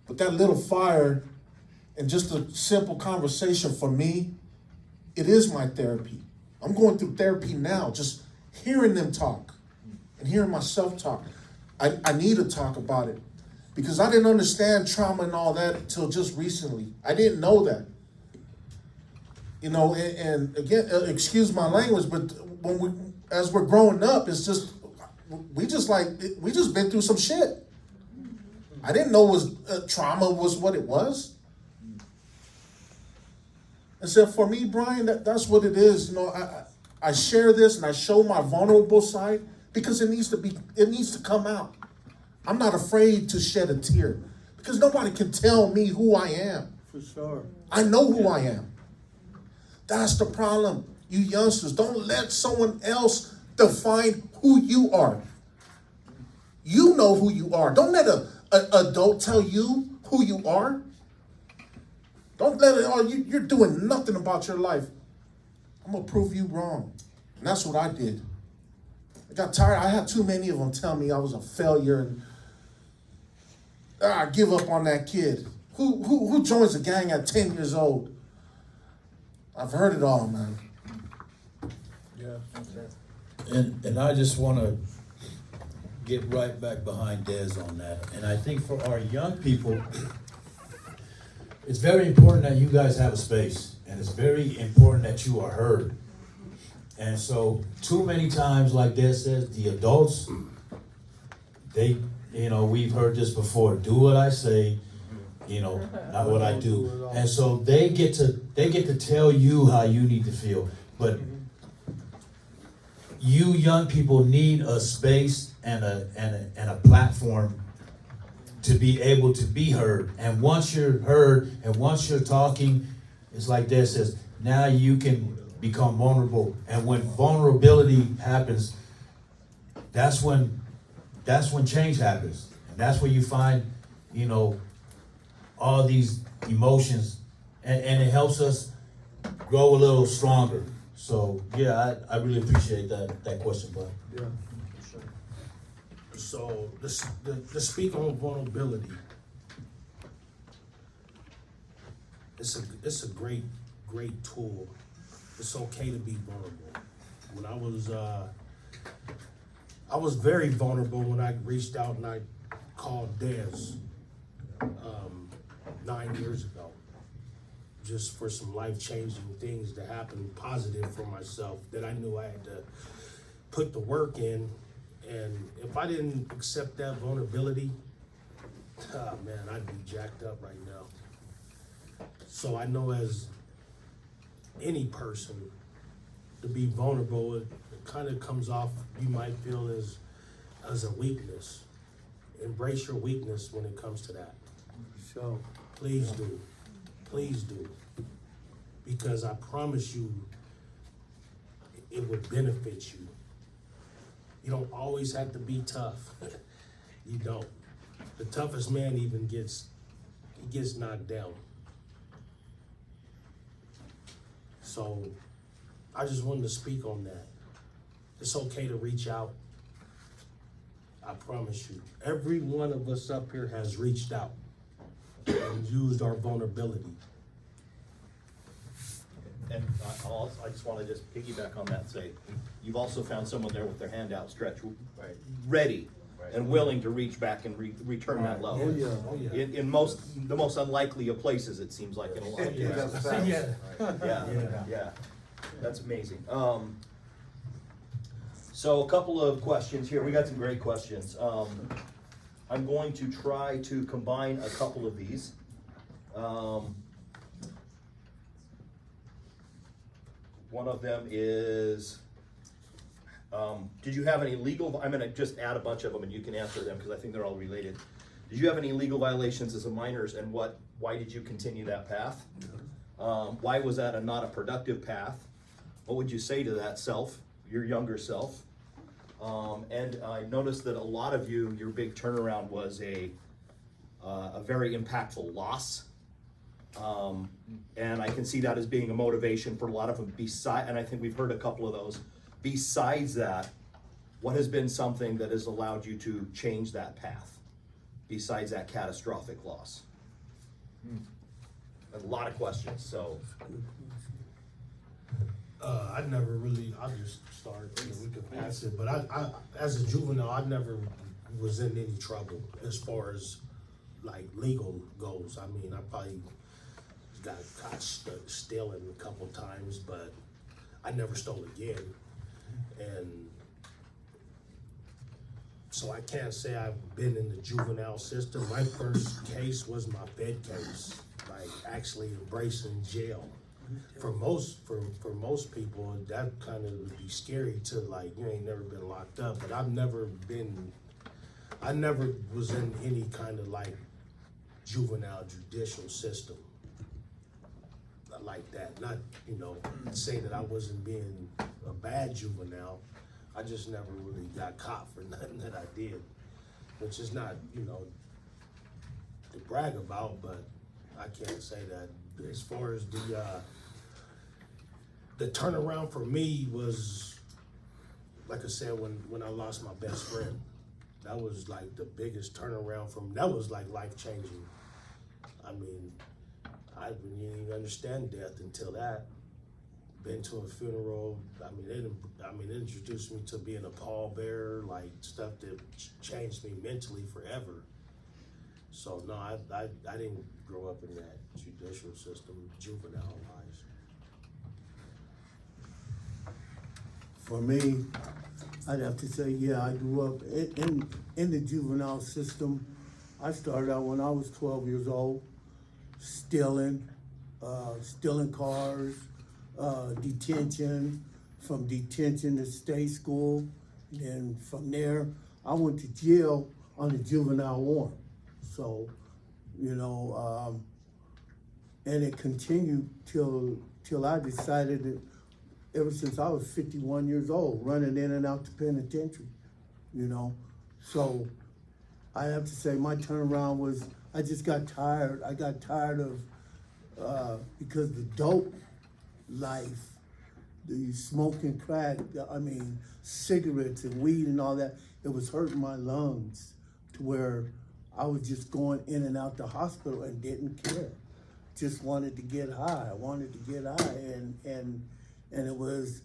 But that little fire and just a simple conversation for me, it is my therapy. I'm going through therapy now, just hearing them talk and hearing myself talk. I need to talk about it because I didn't understand trauma and all that until just recently. I didn't know that. You know, and again, excuse my language, but as we're growing up, it's just, we just been through some shit. I didn't know trauma was what it was. And so for me, Brian, that's what it is. You know, I share this and I show my vulnerable side because it needs to come out. I'm not afraid to shed a tear because nobody can tell me who I am. For sure. I know who I am. That's the problem. You youngsters, don't let someone else define who you are. You know who you are. Don't let an adult tell you who you are. Don't let it, you're doing nothing about your life. I'm going to prove you wrong. And that's what I did. I got tired. I had too many of them tell me I was a failure and I give up on that kid. Who joins a gang at 10 years old? I've heard it all, man. Yeah. And I just want to get right back behind Des on that. And I think for our young people, it's very important that you guys have a space. And it's very important that you are heard. And so too many times, like Des says, the adults, we've heard this before, do what I say, not what I do. And so they get to tell you how you need to feel. But you young people need a space and a platform to be able to be heard. And once you're heard and once you're talking, it's like Des says, now you can become vulnerable. And when vulnerability happens, that's when change happens. And that's where you find, all these emotions, and it helps us grow a little stronger. So yeah, I really appreciate that question, bud. Yeah. So to speak on vulnerability, it's a great tool. It's okay to be vulnerable. When I was very vulnerable when I reached out and I called Dez 9 years ago, just for some life-changing things to happen, positive for myself, that I knew I had to put the work in. And if I didn't accept that vulnerability, man, I'd be jacked up right now. So I know as any person, to be vulnerable, it kind of comes off, you might feel as a weakness. Embrace your weakness when it comes to that. So, Please do. Please do. Because I promise you, it would benefit you. You don't always have to be tough. You don't. The toughest man even gets knocked down. So I just wanted to speak on that. It's okay to reach out. I promise you. Every one of us up here has reached out and used our vulnerability. And I just want to just piggyback on that and say, you've also found someone there with their hand outstretched, ready and willing to reach back and return that love. oh yeah. In the most unlikely of places, it seems like in a lot of cases. Yeah. That's amazing. So a couple of questions here. We got some great questions. I'm going to try to combine a couple of these. One of them is, did you have any legal, I'm gonna just add a bunch of them and you can answer them because I think they're all related. Did you have any legal violations as a minor, and why did you continue that path? Why was that not a productive path? What would you say to that self, your younger self? And I noticed that a lot of you, your big turnaround was a very impactful loss. And I can see that as being a motivation for a lot of them. And I think we've heard a couple of those. Besides that, what has been something that has allowed you to change that path? Besides that catastrophic loss? A lot of questions, so. I'll just start, and we can pass it, but I, as a juvenile, I never was in any trouble as far as like legal goes. I mean, I probably got caught stealing a couple times, but I never stole again. And so I can't say I've been in the juvenile system. My first case was my Fed case, like actually embracing jail. For most people, that kind of would be scary to, like, you ain't never been locked up, but I never was in any kind of like juvenile judicial system like that. Not, say that I wasn't being a bad juvenile. I just never really got caught for nothing that I did, which is not, to brag about, but I can't say that. As far as the turnaround for me was, like I said, when I lost my best friend. That was like the biggest turnaround that was like life-changing. I mean, I didn't even understand death until that. Been to a funeral. They introduced me to being a pallbearer, like stuff that changed me mentally forever. So no, I didn't grow up in that judicial system, juvenile wise. For me, I'd have to say, yeah, I grew up in the juvenile system. I started out when I was 12 years old, stealing cars, detention, from detention to state school. And from there, I went to jail on a juvenile warrant. So, and it continued till I decided that ever since I was 51 years old, running in and out the penitentiary, So I have to say my turnaround was, I just got tired. I got tired of, because the dope life, the smoking crack, cigarettes and weed and all that, it was hurting my lungs to where I was just going in and out the hospital and didn't care. Just wanted to get high. I wanted to get high, and it was,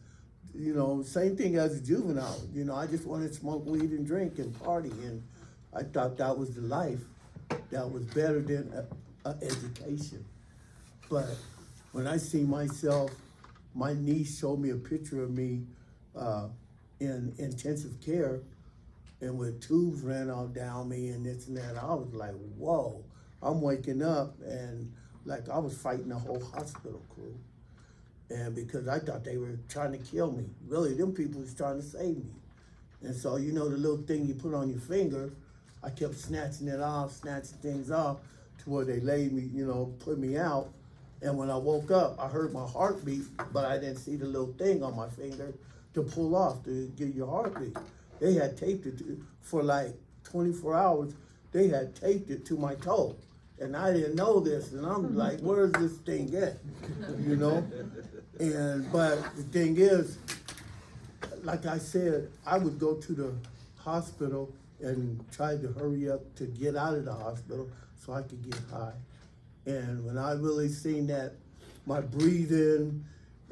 same thing as a juvenile. I just wanted to smoke weed and drink and party, and I thought that was the life that was better than education. But when I see myself, my niece showed me a picture of me in intensive care, and with tubes ran all down me and this and that. I was like, whoa, I'm waking up and like I was fighting the whole hospital crew. And because I thought they were trying to kill me. Really, them people was trying to save me. And so, the little thing you put on your finger, I kept snatching things off to where they laid me, put me out. And when I woke up, I heard my heartbeat, but I didn't see the little thing on my finger to pull off to get your heartbeat. They had taped it for like 24 hours. They had taped it to my toe. And I didn't know this. And I'm like, where's this thing at? But the thing is, like I said, I would go to the hospital and try to hurry up to get out of the hospital so I could get high. And when I really seen that, my breathing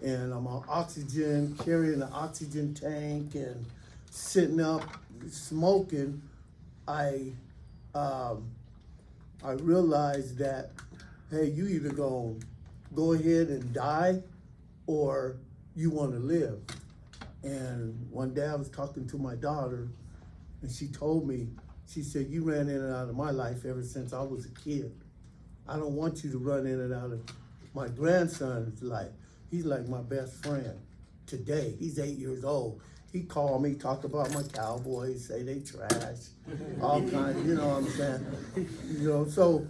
and I'm on oxygen, carrying an oxygen tank and sitting up smoking, I realized that, hey, you either gonna go ahead and die or you wanna live. And one day I was talking to my daughter and she told me, She said, you ran in and out of my life ever since I was a kid. I don't want you to run in and out of my grandson's life. He's like my best friend today. He's 8 years old. He called me, talked about my Cowboys, say they trash, all kinds, you know what I'm saying? You know, so,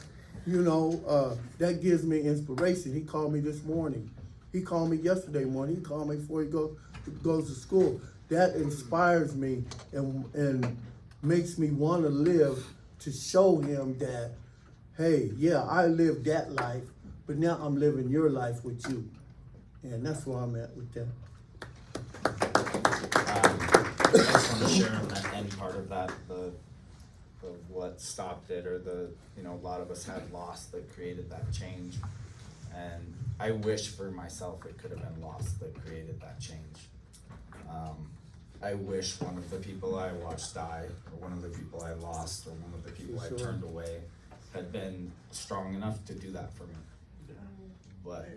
you know, that gives me inspiration. He called me this morning. He called me yesterday morning. He called me before he goes to school. That inspires me and makes me want to live to show him that, hey, yeah, I lived that life, but now I'm living your life with you. And that's where I'm at with that. I just want to share on that end part of that, the what stopped it, or a lot of us had loss that created that change. And I wish for myself it could have been loss that created that change. I wish one of the people I watched die, or one of the people I lost, or one of the people I turned away had been strong enough to do that for me. But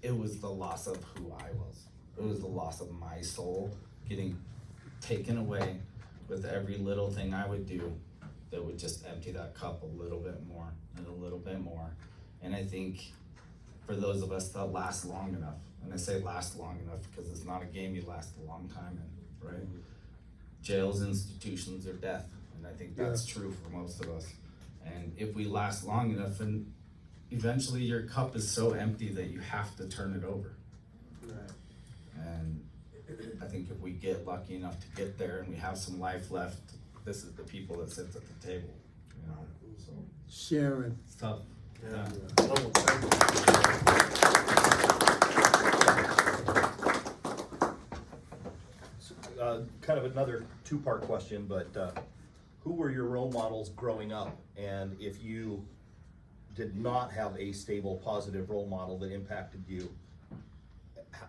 it was the loss of who I was. It was the loss of my soul getting taken away with every little thing I would do that would just empty that cup a little bit more and a little bit more. And I think for those of us that last long enough, and I say last long enough because it's not a game you last a long time in, right? Jails, institutions, or death. And I think that's true for most of us. And if we last long enough, and eventually your cup is so empty that you have to turn it over. And I think if we get lucky enough to get there and we have some life left, this is the people that sits at the table, so Sharon. it's tough. Yeah. Kind of another two-part question, but who were your role models growing up? And if you did not have a stable, positive role model that impacted you,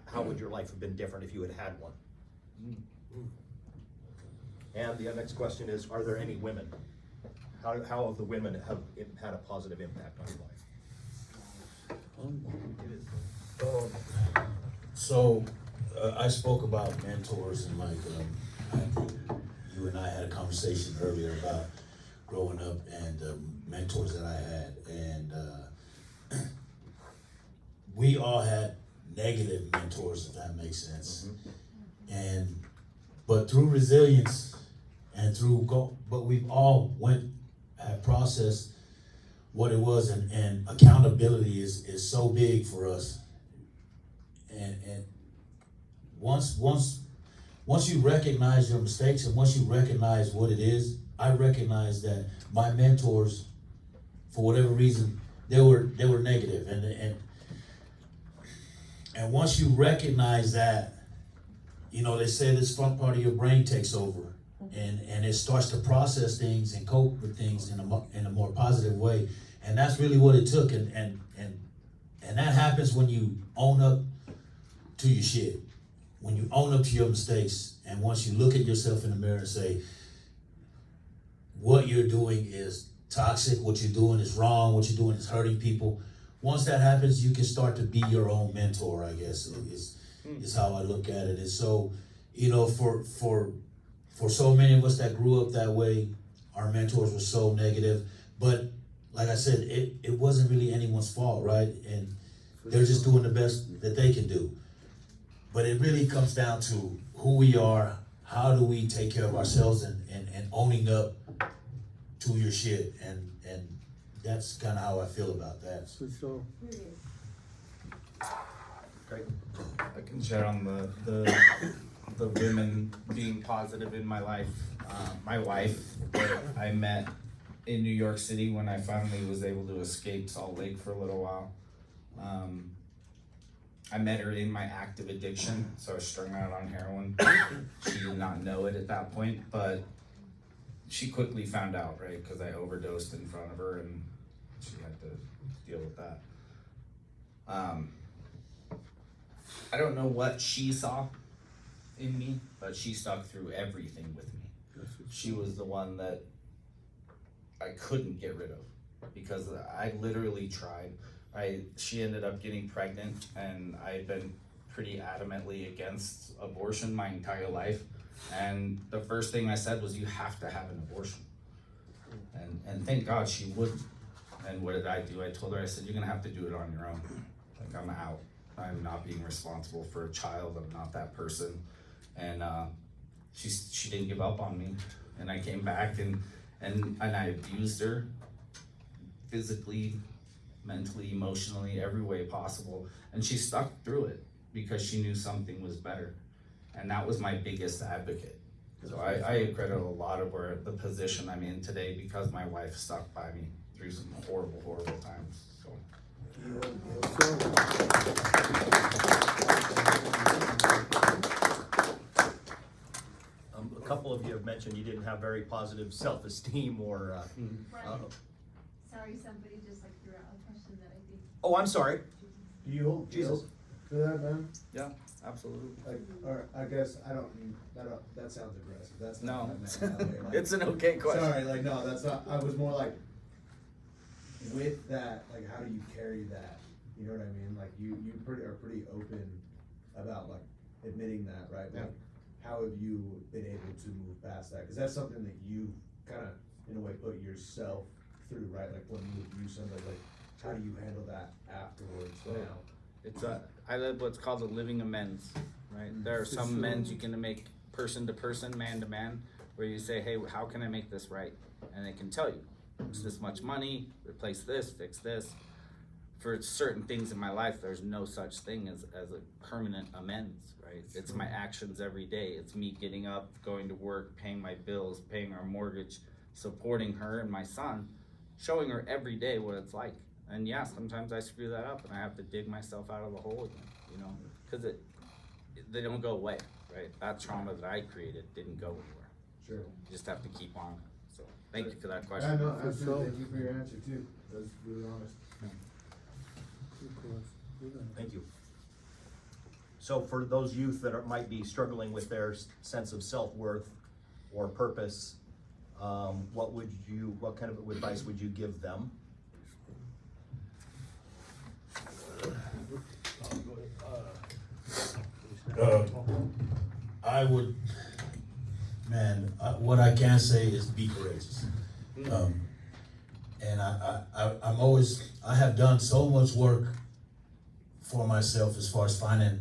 how would your life have been different if you had had one? And the next question is, are there any women? How have the women have had a positive impact on your life? So I spoke about mentors, and like I think you and I had a conversation earlier about growing up and mentors that I had, and we all had negative mentors, if that makes sense. But through resilience and but we've all have processed what it was, and accountability is so big for us. And once you recognize your mistakes, and once you recognize what it is, I recognize that my mentors, for whatever reason, they were negative, and once you recognize that, they say this front part of your brain takes over, and it starts to process things and cope with things in a more positive way, and that's really what it took, and that happens when you own up to your shit, when you own up to your mistakes, and once you look at yourself in the mirror and say, what you're doing is toxic, what you're doing is wrong, what you're doing is hurting people. Once that happens, you can start to be your own mentor, I guess, is how I look at it. And so, for so many of us that grew up that way, our mentors were so negative. But like I said, it wasn't really anyone's fault, right? And they're just doing the best that they can do. But it really comes down to who we are, how do we take care of ourselves, and owning up to your shit. And that's kind of how I feel about that. For sure. Great. I can share on the women being positive in my life. My wife, that I met in New York City when I finally was able to escape Salt Lake for a little while. I met her in my active addiction, so I was strung out on heroin. She did not know it at that point, but she quickly found out, right? Because I overdosed in front of her, and she had to deal with that. I don't know what she saw in me, but she stuck through everything with me. She was the one that I couldn't get rid of, because I literally tried. She ended up getting pregnant, and I had been pretty adamantly against abortion my entire life. And the first thing I said was, you have to have an abortion. And thank God she wouldn't. And what did I do? I told her, I said, you're gonna have to do it on your own. Like, I'm out. I'm not being responsible for a child. I'm not that person. And she didn't give up on me. And I came back and I abused her physically, mentally, emotionally, every way possible. And she stuck through it because she knew something was better. And that was my biggest advocate. So I credit a lot of the position I'm in today because my wife stuck by me through some horrible, horrible times. So. A couple of you have mentioned you didn't have very positive self-esteem or. Sorry, somebody just like threw out a question that I think. Oh, I'm sorry. Do you hold Jesus. for that, man? Yeah, absolutely. Like, or I guess I don't. That sounds aggressive. That's not No, what I meant that way, like, it's an okay question. Sorry, like no, that's not. I was more like with that. Like, how do you carry that? You know what I mean? Like, you are pretty open about like admitting that, right? Like, how have you been able to move past that? Because that's something that you kind of, in a way, put yourself through, right? Like when you abuse somebody, like how do you handle that afterwards now? It's I live what's called a living amends, right? There are some amends you can make person to person, man to man, where you say, hey, how can I make this right? And they can tell you, it's this much money, replace this, fix this. For certain things in my life, there's no such thing as a permanent amends, right? It's my actions every day. It's me getting up, going to work, paying my bills, paying our mortgage, supporting her and my son, showing her every day what it's like. And yeah, sometimes I screw that up and I have to dig myself out of the hole again, you know, because they don't go away, right? That trauma that I created didn't go anywhere. Sure. You just have to keep on. So thank you for that I question. know. Absolutely. Thank you for your answer too. That's really honest. Thank you. So for those youth that might be struggling with their sense of self-worth or purpose, what kind of advice would you give them? I would, man, what I can say is be courageous. And I have done so much work for myself as far as finding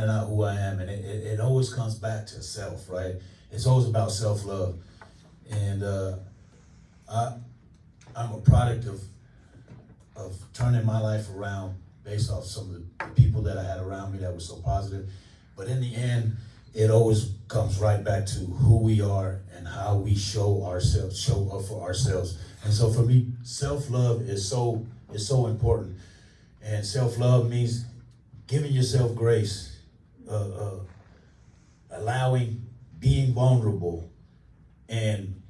out who I am, and it always comes back to self, right? It's always about self-love. And I'm a product of turning my life around based off some of the people that I had around me that were so positive. But in the end, it always comes right back to who we are and how we show up for ourselves. And so for me, self-love is so important. And self-love means giving yourself grace, allowing, being vulnerable, and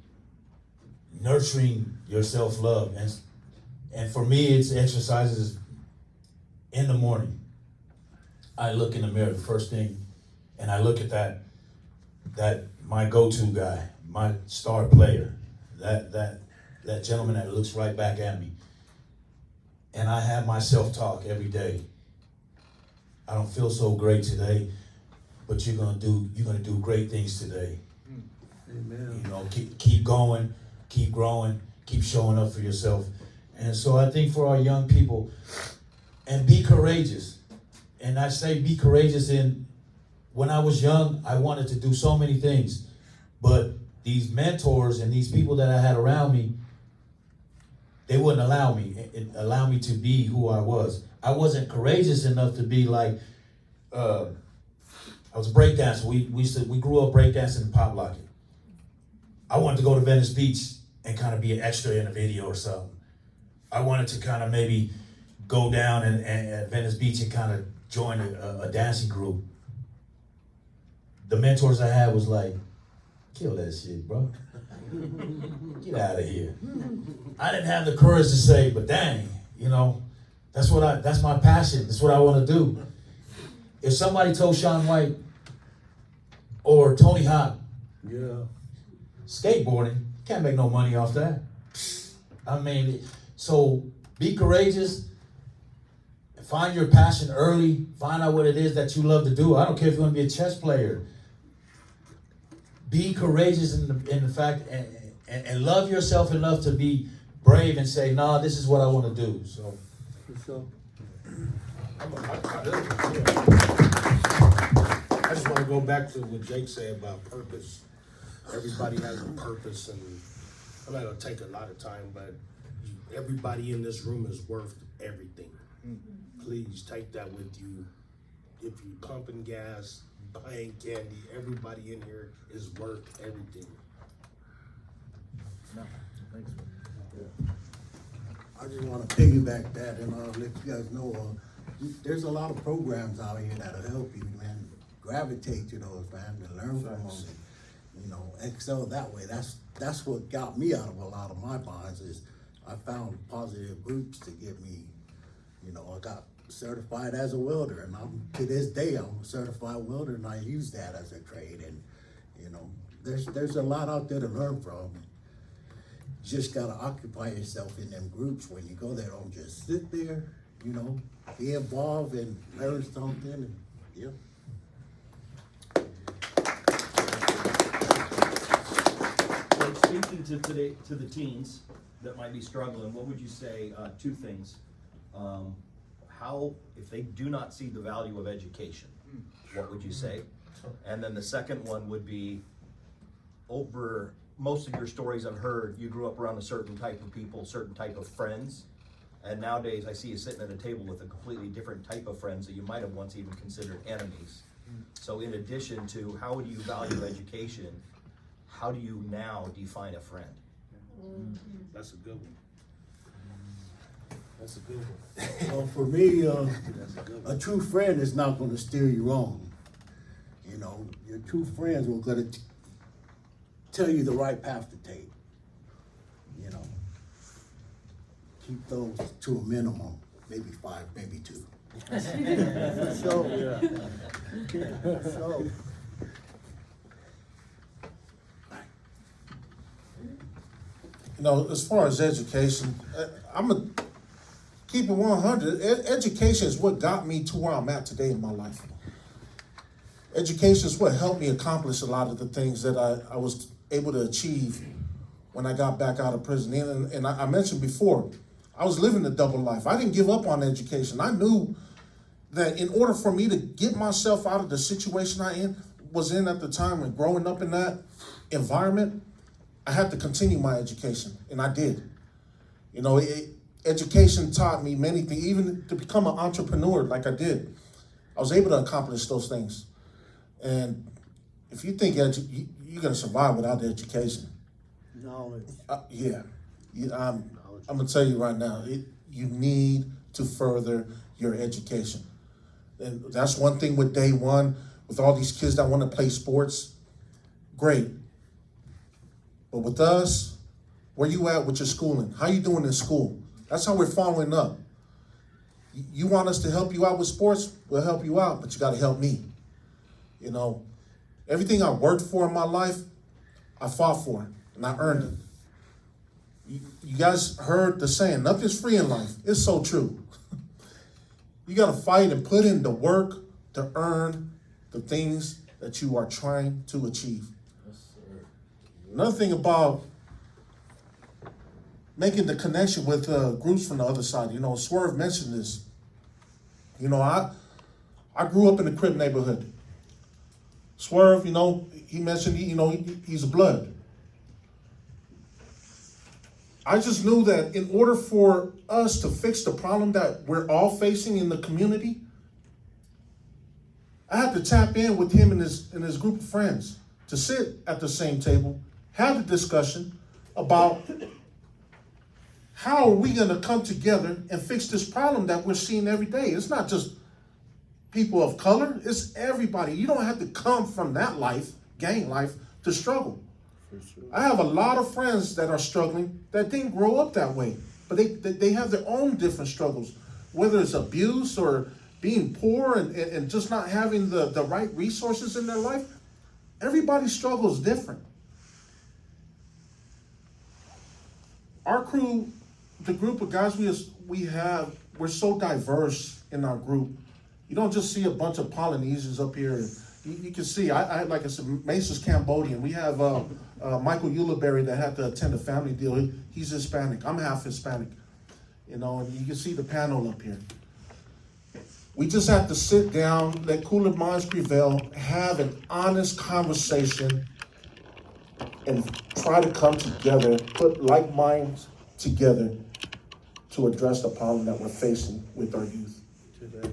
nurturing your self-love. And for me, it's exercises in the morning. I look in the mirror the first thing, and I look at that my go-to guy, my star player, that gentleman that looks right back at me. And I have my self-talk every day. I don't feel so great today, but you're gonna do great things today. Amen. You know, keep going, keep growing, keep showing up for yourself. And so I think for our young people, and be courageous. And I say be courageous when I was young, I wanted to do so many things, but these mentors and these people that I had around me, they wouldn't allow me to be who I was. I wasn't courageous enough to be like, I was a breakdancer. We grew up breakdancing and pop locking. I wanted to go to Venice Beach and kind of be an extra in a video or something. I wanted to kind of maybe go down and at Venice Beach and kind of join a dancing group. The mentors I had was like, kill that shit, bro. Get out of here. I didn't have the courage to say, but dang, you know, that's my passion. That's what I want to do. If somebody told Shaun White or Tony Hawk, skateboarding, can't make no money off that. I mean, so be courageous. Find your passion early. Find out what it is that you love to do. I don't care if you want to be a chess player. be courageous in the fact and love yourself enough to be brave and say, nah, this is what I want to do. So. I just want to go back to what Jake said about purpose. Everybody has a purpose, and I'm not going to take a lot of time, but everybody in this room is worth everything. Please take that with you. If you're pumping gas, buying candy, everybody in here is worth everything. I just want to piggyback that and let you guys know there's a lot of programs out here that'll help you, man. Gravitate to those, man, and learn from them. And, excel that way. That's what got me out of a lot of my bonds is I found positive groups to get me. I got certified as a welder, and to this day I'm a certified welder, and I use that as a trade. And there's a lot out there to learn from. You just gotta occupy yourself in them groups. When you go there, don't just sit there. Be involved and learn something. And, yeah. Like speaking to the teens that might be struggling, what would you say? Two things. How, if they do not see the value of education, what would you say? And then the second one would be, over most of your stories I've heard, you grew up around a certain type of people, certain type of friends. And nowadays I see you sitting at a table with a completely different type of friends that you might have once even considered enemies. So in addition to how would you value education, how do you now define a friend? That's a good one. That's a good one. Well, for me, That's a good one. a true friend is not going to steer you wrong. Your true friends will going to tell you the right path to take. Keep those to a minimum, maybe 5, maybe 2. As far as education, I'm going to keep it 100. Education is what got me to where I'm at today in my life. Education is what helped me accomplish a lot of the things that I was able to achieve when I got back out of prison. And I mentioned before, I was living a double life. I didn't give up on education. I knew that in order for me to get myself out of the situation I was in at the time and growing up in that environment, I had to continue my education, and I did. Education taught me many things, even to become an entrepreneur like I did. I was able to accomplish those things. And if you think you're going to survive without education, Knowledge. yeah. I'm going to tell you right now, you need to further your education. And that's one thing with day one, with all these kids that want to play sports, great. But with us, where you at with your schooling? How you doing in school? That's how we're following up. You want us to help you out with sports? We'll help you out, but you got to help me. Everything I worked for in my life, I fought for it, and I earned it. You guys heard the saying, nothing's free in life. It's so true. You got to fight and put in the work to earn the things that you are trying to achieve. Another thing about making the connection with groups from the other side, Swerve mentioned this. I grew up in a Crip neighborhood. Swerve, he mentioned, he's a blood. I just knew that in order for us to fix the problem that we're all facing in the community, I had to tap in with him and his group of friends to sit at the same table, have a discussion about how are we going to come together and fix this problem that we're seeing every day. It's not just people of color, it's everybody. You don't have to come from that life, gang life, to struggle. I have a lot of friends that are struggling that didn't grow up that way, but they have their own different struggles, whether it's abuse or being poor and just not having the right resources in their life. Everybody's struggle is different. Our crew, the group of guys we're so diverse in our group. You don't just see a bunch of Polynesians up here, you can see, like I said, Mesa's Cambodian. We have Michael Ulibarri that had to attend a family deal. He's Hispanic. I'm half Hispanic. You know, and you can see the panel up here. We just have to sit down, let cooler minds prevail, have an honest conversation, and try to come together, put like minds together to address the problem that we're facing with our youth today.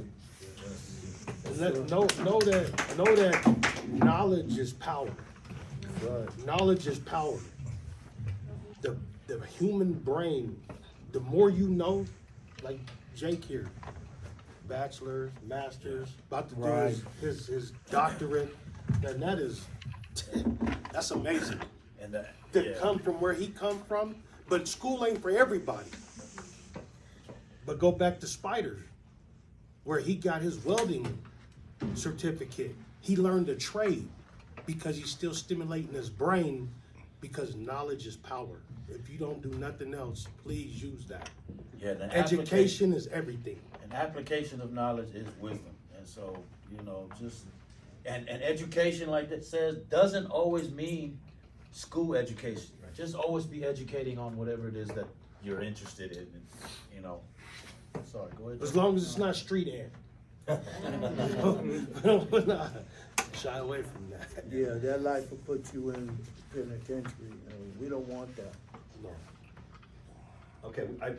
Know that knowledge is power. Right. Knowledge is power. The human brain, the more you know, like Jake here, bachelor's, master's, about to do his doctorate, and that's amazing. And To come from where he come from, but school ain't for everybody. But go back to Spider, where he got his welding certificate. He learned a trade because he's still stimulating his brain, because knowledge is power. If you don't do nothing else, please use that. Yeah, the Education is everything. An application of knowledge is wisdom. And so, and education, like that says, doesn't always mean school education. Just always be educating on whatever it is that you're interested in. And, sorry, go ahead. As long as it's not street ant. Shy away from that. Yeah, that life will put you in penitentiary. We don't want that. No. Okay, I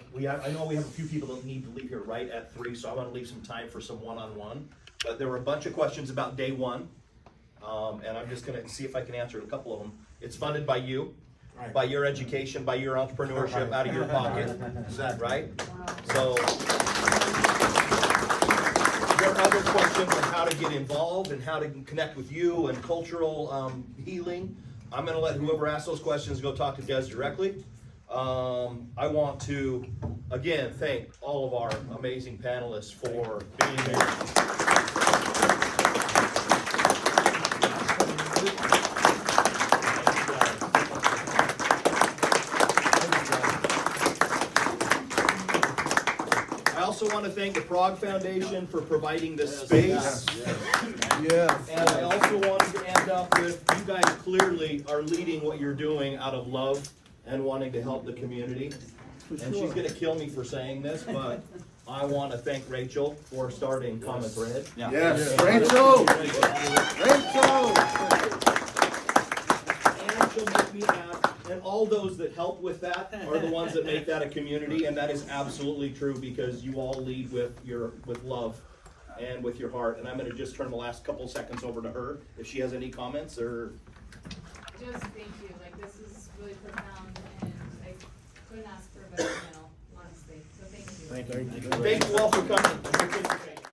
know we have a few people that need to leave here right at 3, so I want to leave some time for some one-on-one. But there were a bunch of questions about day one, and I'm just going to see if I can answer a couple of them. It's funded by you, by your education, by your entrepreneurship, out of your pocket, right? So there are other questions on how to get involved and how to connect with you and cultural healing. I'm going to let whoever asks those questions go talk to Des directly. I want to, again, thank all of our amazing panelists for being here. I also want to thank the Prague Foundation for providing this space. Yes. And I also wanted to end up with, you guys clearly are leading what you're doing out of love and wanting to help the community. And she's gonna kill me for saying this, but I want to thank Rachel for starting Common Thread. Yes, Rachel! Rachel! And she'll make me laugh. And all those that help with that are the ones that make that a community, and that is absolutely true, because you all lead with love and with your heart. And I'm gonna just turn the last couple seconds over to her, if she has any comments or. Just thank you, like this is really profound and I couldn't ask for a better panel, honestly, so thank you. Thank you all for coming.